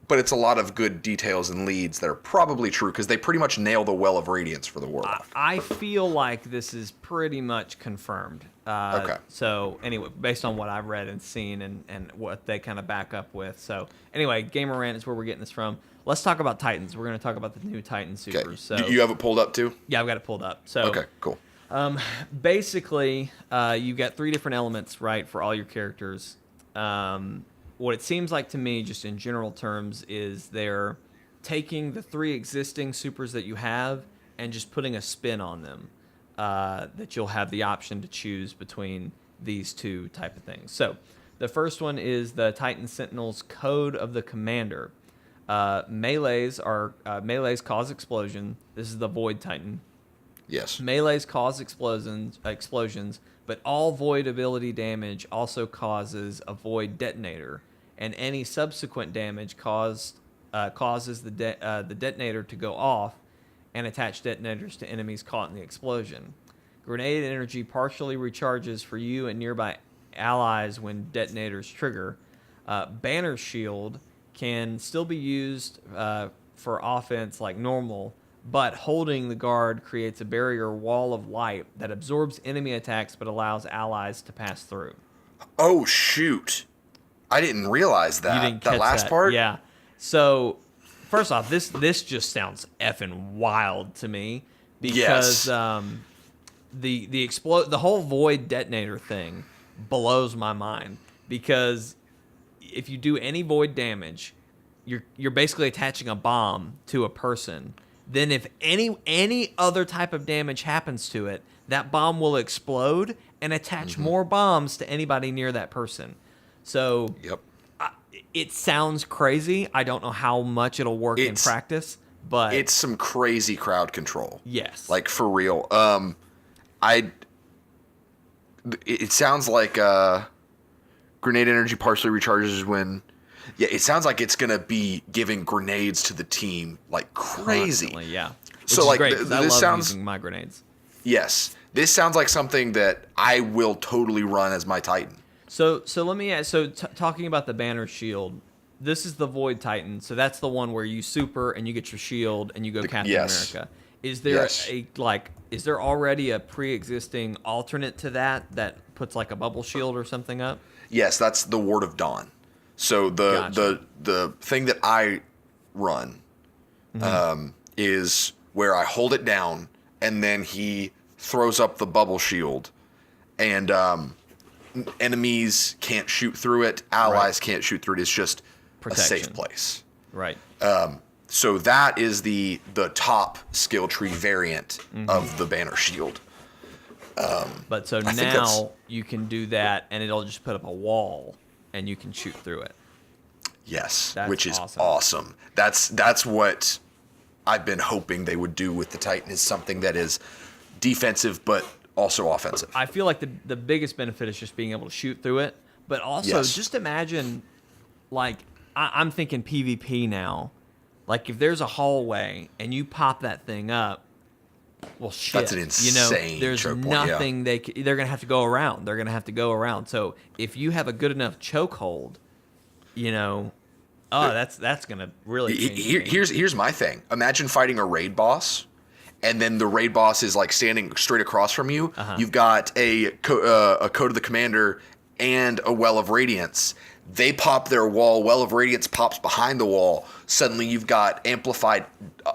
but it's a lot of good details and leads that are probably true because they pretty much nail the Well of Radiance for the Warlock. I feel like this is pretty much confirmed. Okay. So anyway, based on what I've read and seen and what they kind of back up with. So anyway, Gamer Rant is where we're getting this from. Let's talk about Titans. We're going to talk about the new Titan supers. Okay. So you have it pulled up too? Yeah, I've got it pulled up. So okay, cool. Basically, you've got 3 different elements, right, for all your characters. What it seems like to me, just in general terms, is they're taking the 3 existing supers that you have and just putting a spin on them, that you'll have the option to choose between these 2 type of things. So the first one is the Titan Sentinel's Code of the Commander. Melees cause explosion. This is the Void Titan. Yes. Melees cause explosions, but all void ability damage also causes a void detonator, and any subsequent damage causes the detonator to go off and attach detonators to enemies caught in the explosion. Grenade energy partially recharges for you and nearby allies when detonators trigger. Banner shield can still be used for offense like normal, but holding the guard creates a barrier wall of light that absorbs enemy attacks but allows allies to pass through. Oh, shoot. I didn't realize that. You didn't catch that last part? Yeah. So, first off, this just sounds effing wild to me because the whole void detonator thing blows my mind, because if you do any void damage, you're basically attaching a bomb to a person. Then if any other type of damage happens to it, that bomb will explode and attach more bombs to anybody near that person. So Yep. It sounds crazy. I don't know how much it'll work in practice, but it's some crazy crowd control. Yes. Like, for real. It sounds like grenade energy partially recharges when... Yeah, it sounds like it's going to be giving grenades to the team like crazy. Constantly, yeah. Which So, is like, great, 'cause I this love sounds... using my grenades. Yes. This sounds like something that I will totally run as my Titan. So let me ask, talking about the banner shield, this is the Void Titan. So that's the one where you super and you get your shield and you go Captain America. Is there is there already a pre-existing alternate to that puts like a bubble shield or something up? Yes, that's the Ward of Dawn. So the thing that I run is where I hold it down and then he throws up the bubble shield, and enemies can't shoot through it, allies can't shoot through it. It's just Protection. a safe place. Right. So that is the top skill tree variant of the banner shield. But so now you can do that and it'll just put up a wall and you can shoot through it. Yes, That's which is awesome. That's what I've been hoping they would do with the Titan, is something that is defensive but also offensive. I feel like the biggest benefit is just being able to shoot through it. But also, just imagine, like, I'm thinking PvP now. Like, if there's a hallway and you pop that thing up, well, shit. That's an insane there's choke point, nothing they're going to have to go around. They're going to have to go around. So if you have a good enough chokehold, that's going to really change. Here's my thing. Imagine fighting a raid boss, and then the raid boss is like standing straight across from you. You've got a code of the commander and a well of radiance. They pop their wall. Well of radiance pops behind the wall. Suddenly you've got amplified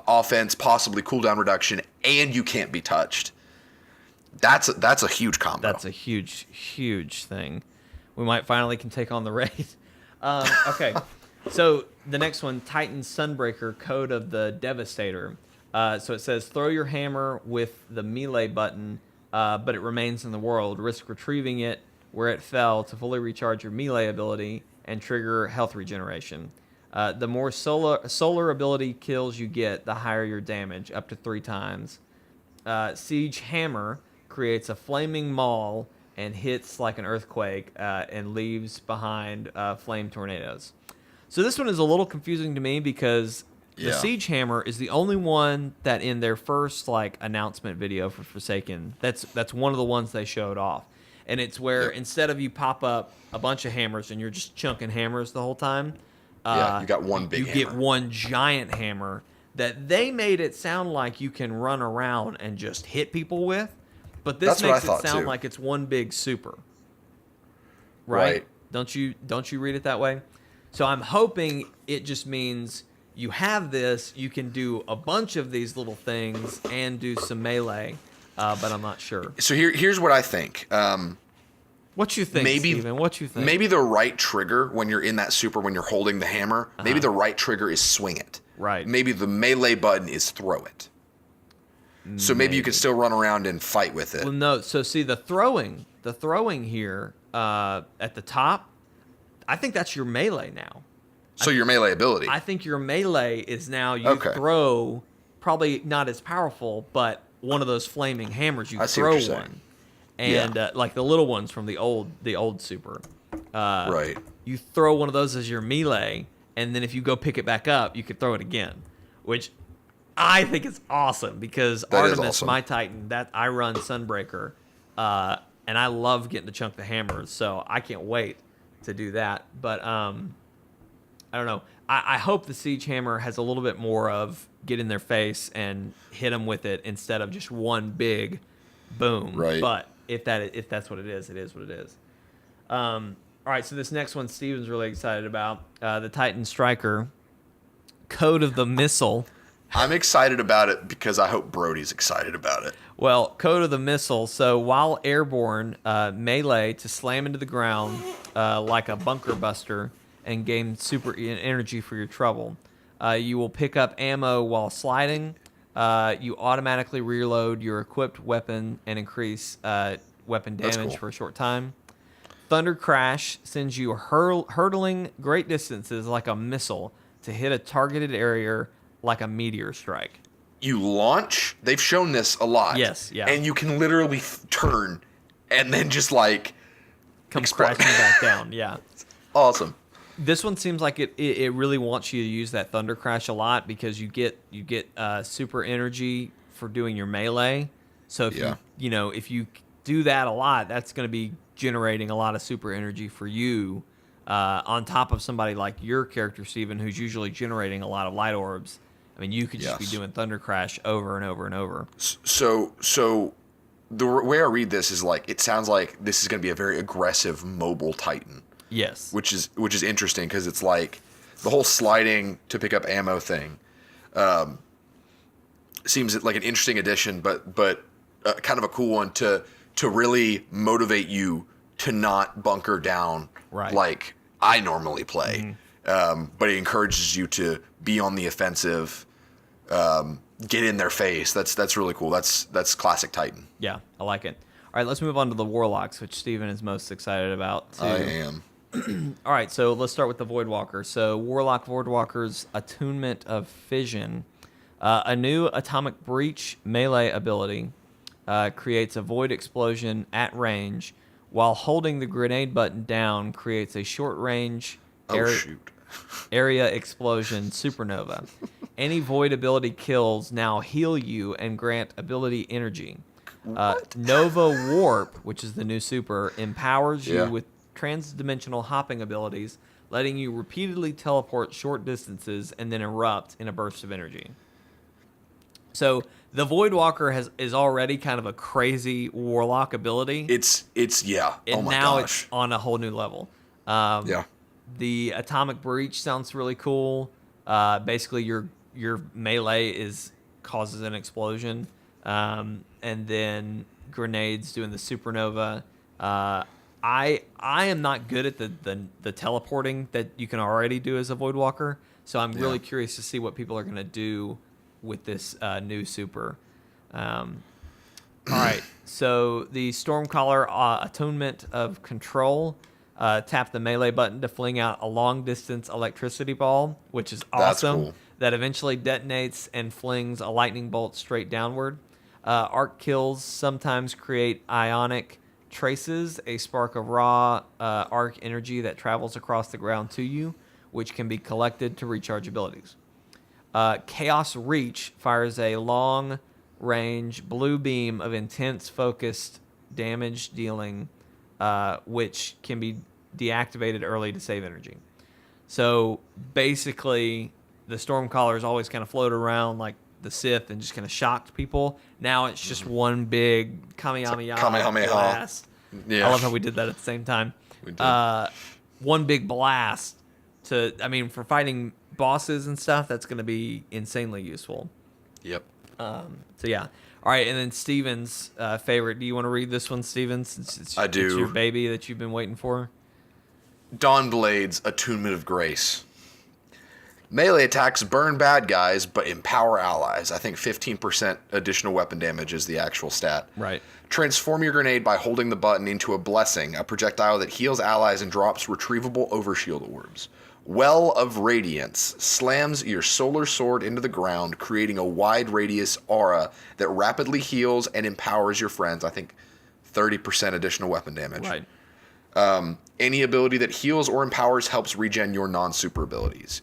offense, possibly cooldown reduction, and you can't be touched. That's a huge combo. That's a huge thing. We might finally can take on the raid. Okay, so the next one, Titan Sunbreaker, Code of the Devastator. So it says, throw your hammer with the melee button, but it remains in the world. Risk retrieving it where it fell to fully recharge your melee ability and trigger health regeneration. The more solar ability kills you get, the higher your damage, up to 3 times. Siege Hammer creates a flaming maul and hits like an earthquake and leaves behind flame tornadoes. So this one is a little confusing to me because the Siege Hammer is the only one that in their first announcement video for Forsaken, that's one of the ones they showed off. And it's where instead of you pop up a bunch of hammers and you're just chunking hammers the whole time, you got one big hammer. You get one giant hammer that they made it sound like you can run around and just hit people with. But this makes it sound like it's one big super. Right? Don't you read it that way? So I'm hoping it just means you have this, you can do a bunch of these little things and do some melee, but I'm not sure. So here's what I think. What you think, Steven? What you think? Maybe the right trigger when you're in that super, when you're holding the hammer, maybe the right trigger is swing it. Right. Maybe the melee button is throw it. So maybe you can still run around and fight with it. Well, no. So see the throwing here at the top, I think that's your melee now. So your melee ability. I think your melee is now you throw, probably not as powerful, but one of those flaming hammers. You throw one, and like the little ones from the old super. Right. You throw one of those as your melee, and then if you go pick it back up, you could throw it again, which I think is awesome because Artemis, my Titan, that I run Sunbreaker, and I love getting to chunk the hammers, so I can't wait to do that. But I don't know. I hope the Siege Hammer has a little bit more of get in their face and hit them with it instead of just one big boom. Right. But if that's what it is what it is. All right, so this next one Steven's really excited about. The Titan Striker, Code of the Missile. I'm excited about it because I hope Brody's excited about it. Well, Code of the Missile. So while airborne, melee to slam into the ground like a bunker buster and gain super energy for your trouble. You will pick up ammo while sliding. You automatically reload your equipped weapon and increase weapon damage cool. for a short time. Thunder Crash sends you hurtling great distances like a missile to hit a targeted area like a meteor strike. You launch. They've shown this a lot. Yes, yeah. And you can literally turn and then just like Come crashing back down, yeah. Awesome. This one seems like it really wants you to use that Thunder Crash a lot because you get super energy for doing your melee. So if if you do that a lot, that's going to be generating a lot of super energy for you. On top of somebody like your character, Steven, who's usually generating a lot of light orbs. I mean, you could just be doing Thunder Crash over and over and over. So the way I read this is like it sounds like this is going to be a very aggressive mobile Titan. Yes. Which is interesting because it's like the whole sliding to pick up ammo thing seems like an interesting addition, but kind of a cool one to really motivate you to not bunker down like I normally play. But it encourages you to be on the offensive, get in their face. That's really cool. That's classic Titan. Yeah, I like it. All right, let's move on to the Warlocks, which Steven is most excited about too. I am. All right, so let's start with the Voidwalker. So Voidwalker's Attunement of Fission. A new Atomic Breach melee ability creates a void explosion at range while holding the grenade button down creates a short-range area explosion supernova. Any void ability kills now heal you and grant ability energy. Nova Warp, which is the new super, empowers you with transdimensional hopping abilities, letting you repeatedly teleport short distances and then erupt in a burst of energy. So the Voidwalker is already kind of a crazy warlock ability. It's and now it's on a whole new level. Yeah. The Atomic Breach sounds really cool. Basically, your melee causes an explosion, and then grenades doing the supernova. I am not good at the teleporting that you can already do as a Voidwalker, so I'm really curious to see what people are going to do with this new super. All right, so the Stormcaller Attunement of Control. Tap the melee button to fling out a long-distance electricity ball, which is awesome. That's cool. That eventually detonates and flings a lightning bolt straight downward. Arc kills sometimes create ionic traces, a spark of raw arc energy that travels across the ground to you, which can be collected to recharge abilities. Chaos Reach fires a long-range blue beam of intense focused damage dealing, which can be deactivated early to save energy. So basically, the Stormcallers always kind of float around like the Sith and just kind of shocked people. Now it's just one big Kamehameha blast. Yeah. I love how we did that at the same time. We did. One big blast for fighting bosses and stuff, that's going to be insanely useful. Yep. So yeah. All right, and then Steven's favorite. Do you want to read this one, Steven? I do. It's your baby that you've been waiting for. Dawnblade's Attunement of Grace. Melee attacks burn bad guys, but empower allies. I think 15% additional weapon damage is the actual stat. Right. Transform your grenade by holding the button into a blessing, a projectile that heals allies and drops retrievable overshield orbs. Well of Radiance slams your solar sword into the ground, creating a wide radius aura that rapidly heals and empowers your friends. I think 30% additional weapon damage. Right. Any ability that heals or empowers helps regen your non-super abilities.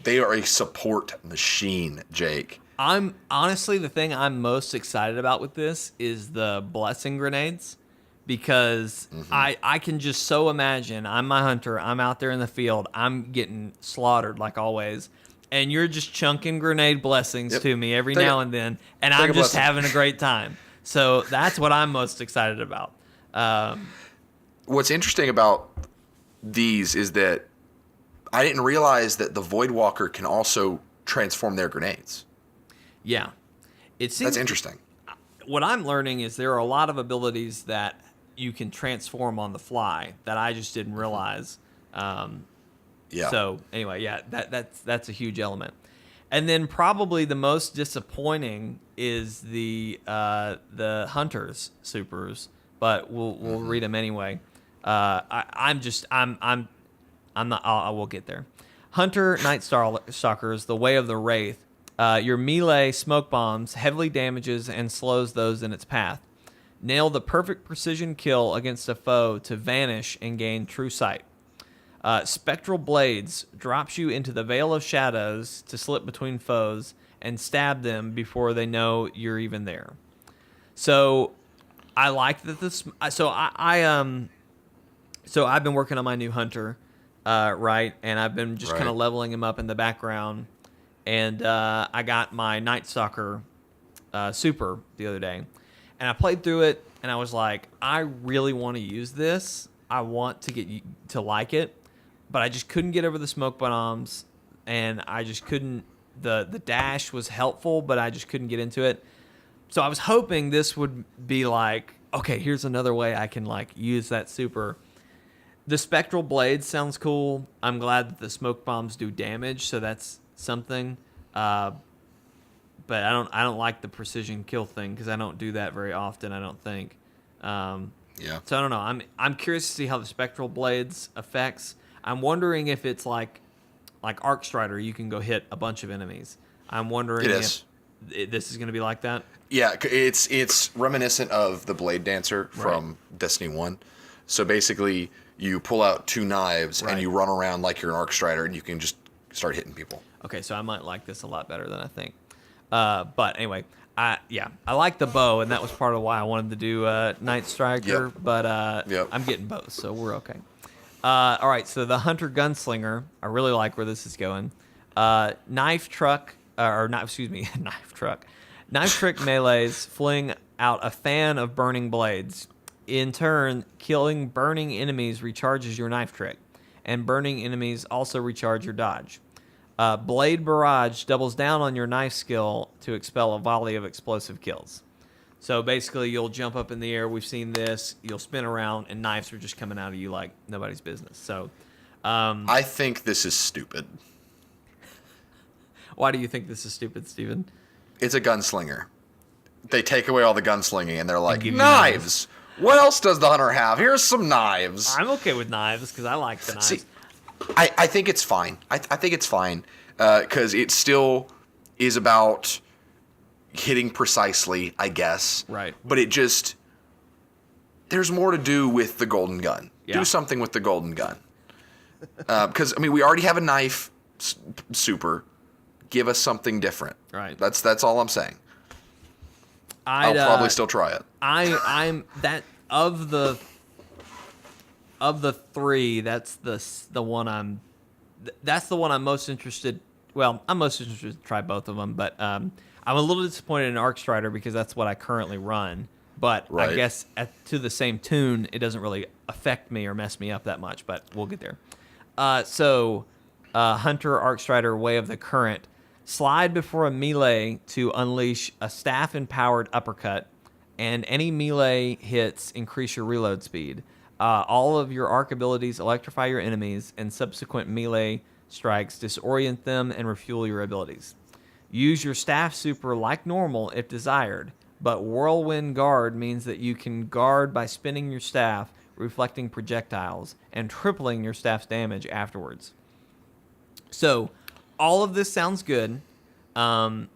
They are a support machine, Jake. I'm honestly, the thing I'm most excited about with this is the blessing grenades, because I can just so imagine I'm my hunter, I'm out there in the field, I'm getting slaughtered like always, and you're just chunking grenade blessings to me every now and then, and I'm just having a great time. So that's what I'm most excited about. What's interesting about these is that I didn't realize that the Voidwalker can also transform their grenades. Yeah. It seems That's interesting. what I'm learning is there are a lot of abilities that you can transform on the fly that I just didn't realize. Yeah. So anyway, yeah, that's a huge element. And then probably the most disappointing is the hunters supers, but we'll read them anyway. I'm not. I will get there. Hunter Night Stalkers, the Way of the Wraith. Your melee smoke bombs heavily damages and slows those in its path. Nail the perfect precision kill against a foe to vanish and gain true sight. Spectral Blades drops you into the Veil of Shadows to slip between foes and stab them before they know you're even there. So I like that this. So I've been working on my new hunter, right, and I've been just kind of leveling him up in the background, and I got my Night Stalker super the other day, and I played through it, and I was like, I really want to use this. I want to get to like it. But I just couldn't get over the smoke bombs, and I just couldn't. The dash was helpful, but I just couldn't get into it. So I was hoping this would be like, okay, here's another way I can like use that super. The Spectral Blade sounds cool. I'm glad that the smoke bombs do damage, so that's something. But I don't like the precision kill thing because I don't do that very often. I don't think. Yeah. So I don't know. I'm curious to see how the Spectral Blades affects. I'm wondering if it's like Arc Strider, you can go hit a bunch of enemies. I'm wondering if this is going to be like that. Yeah, it's reminiscent of the Blade Dancer from Destiny 1. So basically, you pull out 2 knives and you run around like you're an Arc Strider, and you can just start hitting people. Okay, so I might like this a lot better than I think. But anyway, I like the bow, and that was part of why I wanted to do Night Striker. Yep. But I'm getting both, so we're okay. All right, so the Hunter Gunslinger, I really like where this is going. Knife Trick melees fling out a fan of burning blades. In turn, killing burning enemies recharges your knife trick, and burning enemies also recharge your dodge. Blade Barrage doubles down on your knife skill to expel a volley of explosive kills. So basically, you'll jump up in the air. We've seen this. You'll spin around, and knives are just coming out of you like nobody's business. So, I think this is stupid. Why do you think this is stupid, Steven? It's a gunslinger. They take away all the gunslinging, and they're like, knives! What else does the hunter have? Here's some knives. I'm okay with knives because I like the knives. See, I think it's fine. I think it's fine because it still is about hitting precisely, I guess. Right. But it just, there's more to do with the golden gun. Yeah. Do something with the golden gun. Because, I mean, we already have a knife super. Give us something different. Right. That's all I'm saying. I'll probably still try it. I'm that of the 3, that's the one that's the one I'm most interested. Well, I'm most interested to try both of them, but I'm a little disappointed in Arc Strider because that's what I currently run. But I guess to the same tune, it doesn't really affect me or mess me up that much. But we'll get there. So Hunter Arc Strider Way of the Current. Slide before a melee to unleash a staff-empowered uppercut, and any melee hits increase your reload speed. All of your arc abilities electrify your enemies, and subsequent melee strikes disorient them and refuel your abilities. Use your staff super like normal if desired, but Whirlwind Guard means that you can guard by spinning your staff, reflecting projectiles, and tripling your staff's damage afterwards. So, all of this sounds good. I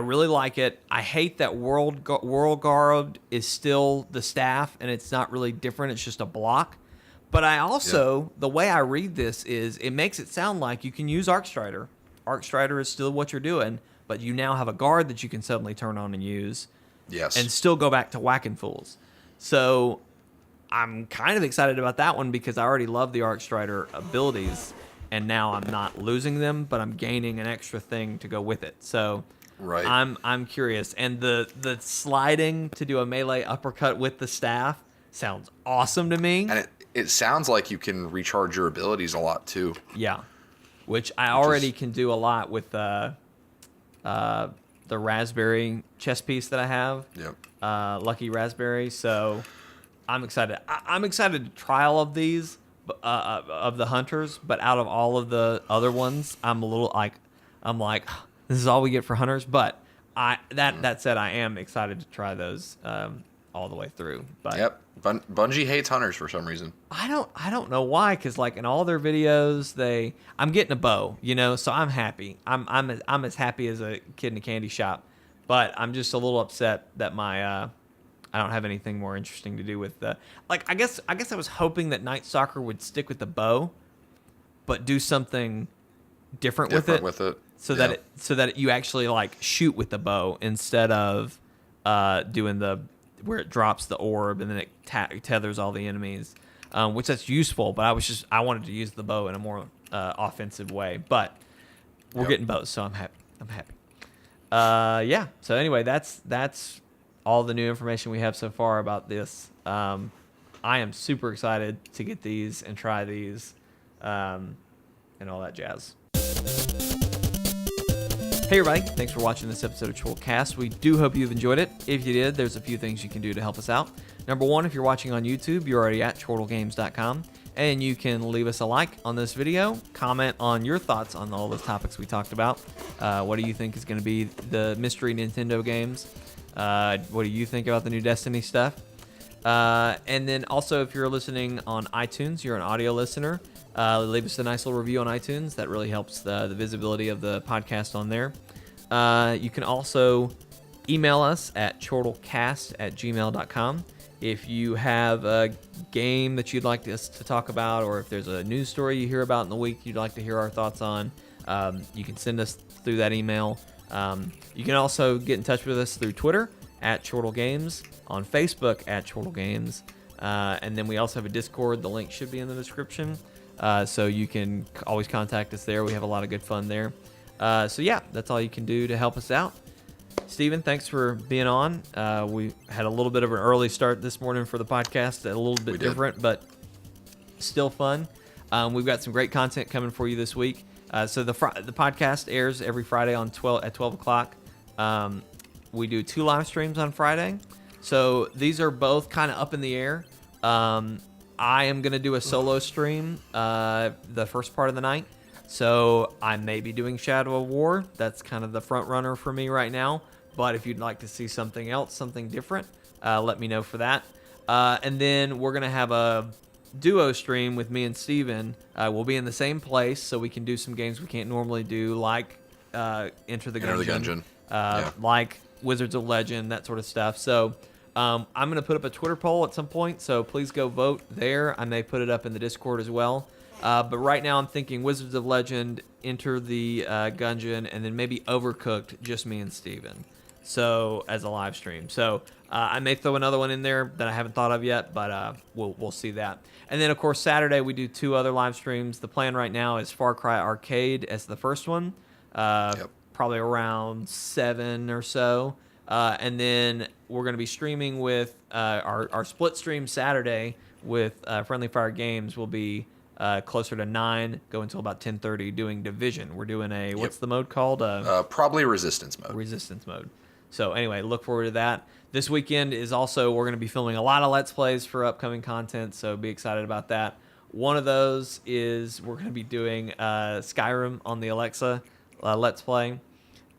really like it. I hate that Whirl Guard is still the staff, and it's not really different. It's just a block. But I also, the way I read this is, it makes it sound like you can use Arc Strider. Arc Strider is still what you're doing, but you now have a guard that you can suddenly turn on and use. Yes. And still go back to whacking fools. So I'm kind of excited about that one because I already love the Arc Strider abilities, and now I'm not losing them, but I'm gaining an extra thing to go with it. So I'm curious. And the sliding to do a melee uppercut with the staff sounds awesome to me. And it sounds like you can recharge your abilities a lot too. Yeah, which I already can do a lot with the raspberry chess piece that I have. Yep. Lucky raspberry. So I'm excited. I'm excited to try all of these of the hunters, but out of all of the other ones, I'm like, this is all we get for hunters. But that said, I am excited to try those all the way through. But Yep. Bungie hates hunters for some reason. I don't know why, because like in all their videos, I'm getting a bow, so I'm happy. I'm as happy as a kid in a candy shop, but I'm just a little upset that I don't have anything more interesting to do with the I guess I was hoping that Night Stalker would stick with the bow, but do something different with it. So that you actually like shoot with the bow instead of doing where it drops the orb and then it tethers all the enemies, which that's useful. But I wanted to use the bow in a more offensive way. But we're getting both, so I'm happy. Yeah. So anyway, that's all the new information we have so far about this. I am super excited to get these and try these, and all that jazz. Hey everybody, thanks for watching this episode of Chortle Cast. We do hope you've enjoyed it. If you did, there's a few things you can do to help us out. Number one, if you're watching on YouTube, you're already at chortlegames.com, and you can leave us a like on this video, comment on your thoughts on all those topics we talked about. What do you think is going to be the mystery Nintendo games? What do you think about the new Destiny stuff? And then also, if you're listening on iTunes, you're an audio listener, leave us a nice little review on iTunes. That really helps the visibility of the podcast on there. You can also email us at chortlecast@gmail.com. If you have a game that you'd like us to talk about, or if there's a news story you hear about in the week you'd like to hear our thoughts on, you can send us through that email. You can also get in touch with us through Twitter at Chortle Games, on Facebook at Chortle Games, and then we also have a Discord. The link should be in the description, so you can always contact us there. We have a lot of good fun there. So yeah, that's all you can do to help us out. Steven, thanks for being on. We had a little bit of an early start this morning for the podcast, a little bit different, but still fun. We've got some great content coming for you this week. So the podcast airs every Friday at 12 o'clock. We do 2 live streams on Friday. So these are both kind of up in the air. I am going to do a solo stream the first part of the night. So I may be doing Shadow of War. That's kind of the front runner for me right now. But if you'd like to see something else, something different, let me know for that. And then we're going to have a duo stream with me and Steven. We'll be in the same place, so we can do some games we can't normally do, like Enter the Gungeon. Like Wizards of Legend, that sort of stuff. So I'm going to put up a Twitter poll at some point, so please go vote there. I may put it up in the Discord as well. But right now I'm thinking Wizards of Legend, Enter the Gungeon, and then maybe Overcooked, just me and Steven. So as a live stream. So I may throw another one in there that I haven't thought of yet, but we'll see that. And then of course Saturday we do 2 other live streams. The plan right now is Far Cry Arcade as the first one, probably around 7 or so. And then we're going to be streaming with our split stream Saturday with Friendly Fire Games will be closer to 9, go until about 10:30 doing Division. We're doing what's the mode called? Probably Resistance mode. Resistance mode. So anyway, look forward to that. This weekend is also, we're going to be filming a lot of Let's Plays for upcoming content, so be excited about that. One of those is we're going to be doing Skyrim on the Alexa Let's Play.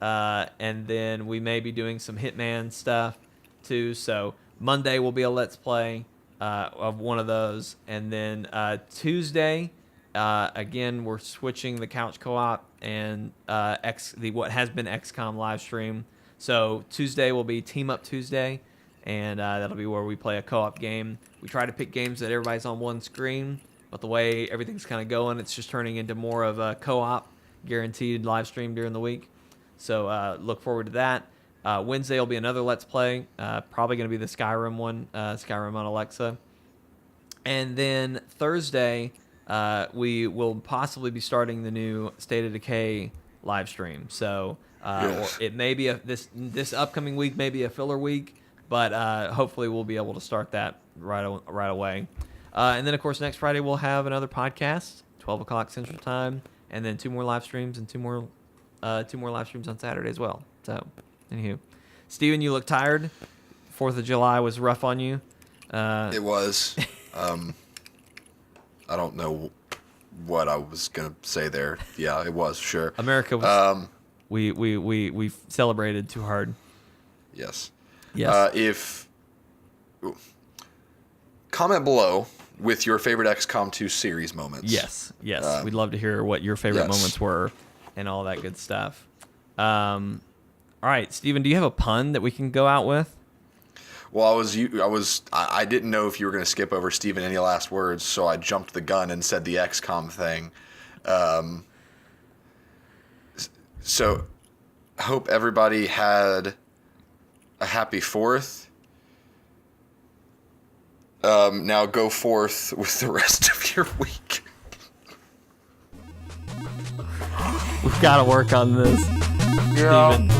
And then we may be doing some Hitman stuff too. So Monday will be a Let's Play of one of those. And then Tuesday, again, we're switching the couch co-op and what has been XCOM live stream. So Tuesday will be Team Up Tuesday, and that'll be where we play a co-op game. We try to pick games that everybody's on one screen, but the way everything's kind of going, it's just turning into more of a co-op guaranteed live stream during the week. So look forward to that. Wednesday will be another Let's Play, probably going to be the Skyrim one, Skyrim on Alexa. And then Thursday, we will possibly be starting the new State of Decay live stream. So or it may be this upcoming week may be a filler week, but hopefully we'll be able to start that right away. And then of course next Friday we'll have another podcast, 12 o'clock Central Time, and then 2 more live streams and 2 more 2 more live streams on Saturday as well. So, anywho, Steven, you look tired. 4th of July was rough on you. It was. I don't know what I was gonna say there. Yeah, it was, sure. America was. We celebrated too hard. Yes. Yes. Comment below with your favorite XCOM 2 series moments. Yes. We'd love to hear what your favorite moments were and all that good stuff. All right, Steven, do you have a pun that we can go out with? Well, I didn't know if you were going to skip over Steven any last words, so I jumped the gun and said the XCOM thing. So, hope everybody had a happy 4th. Now go forth with the rest of your week. We've got to work on this. Yeah. Steven.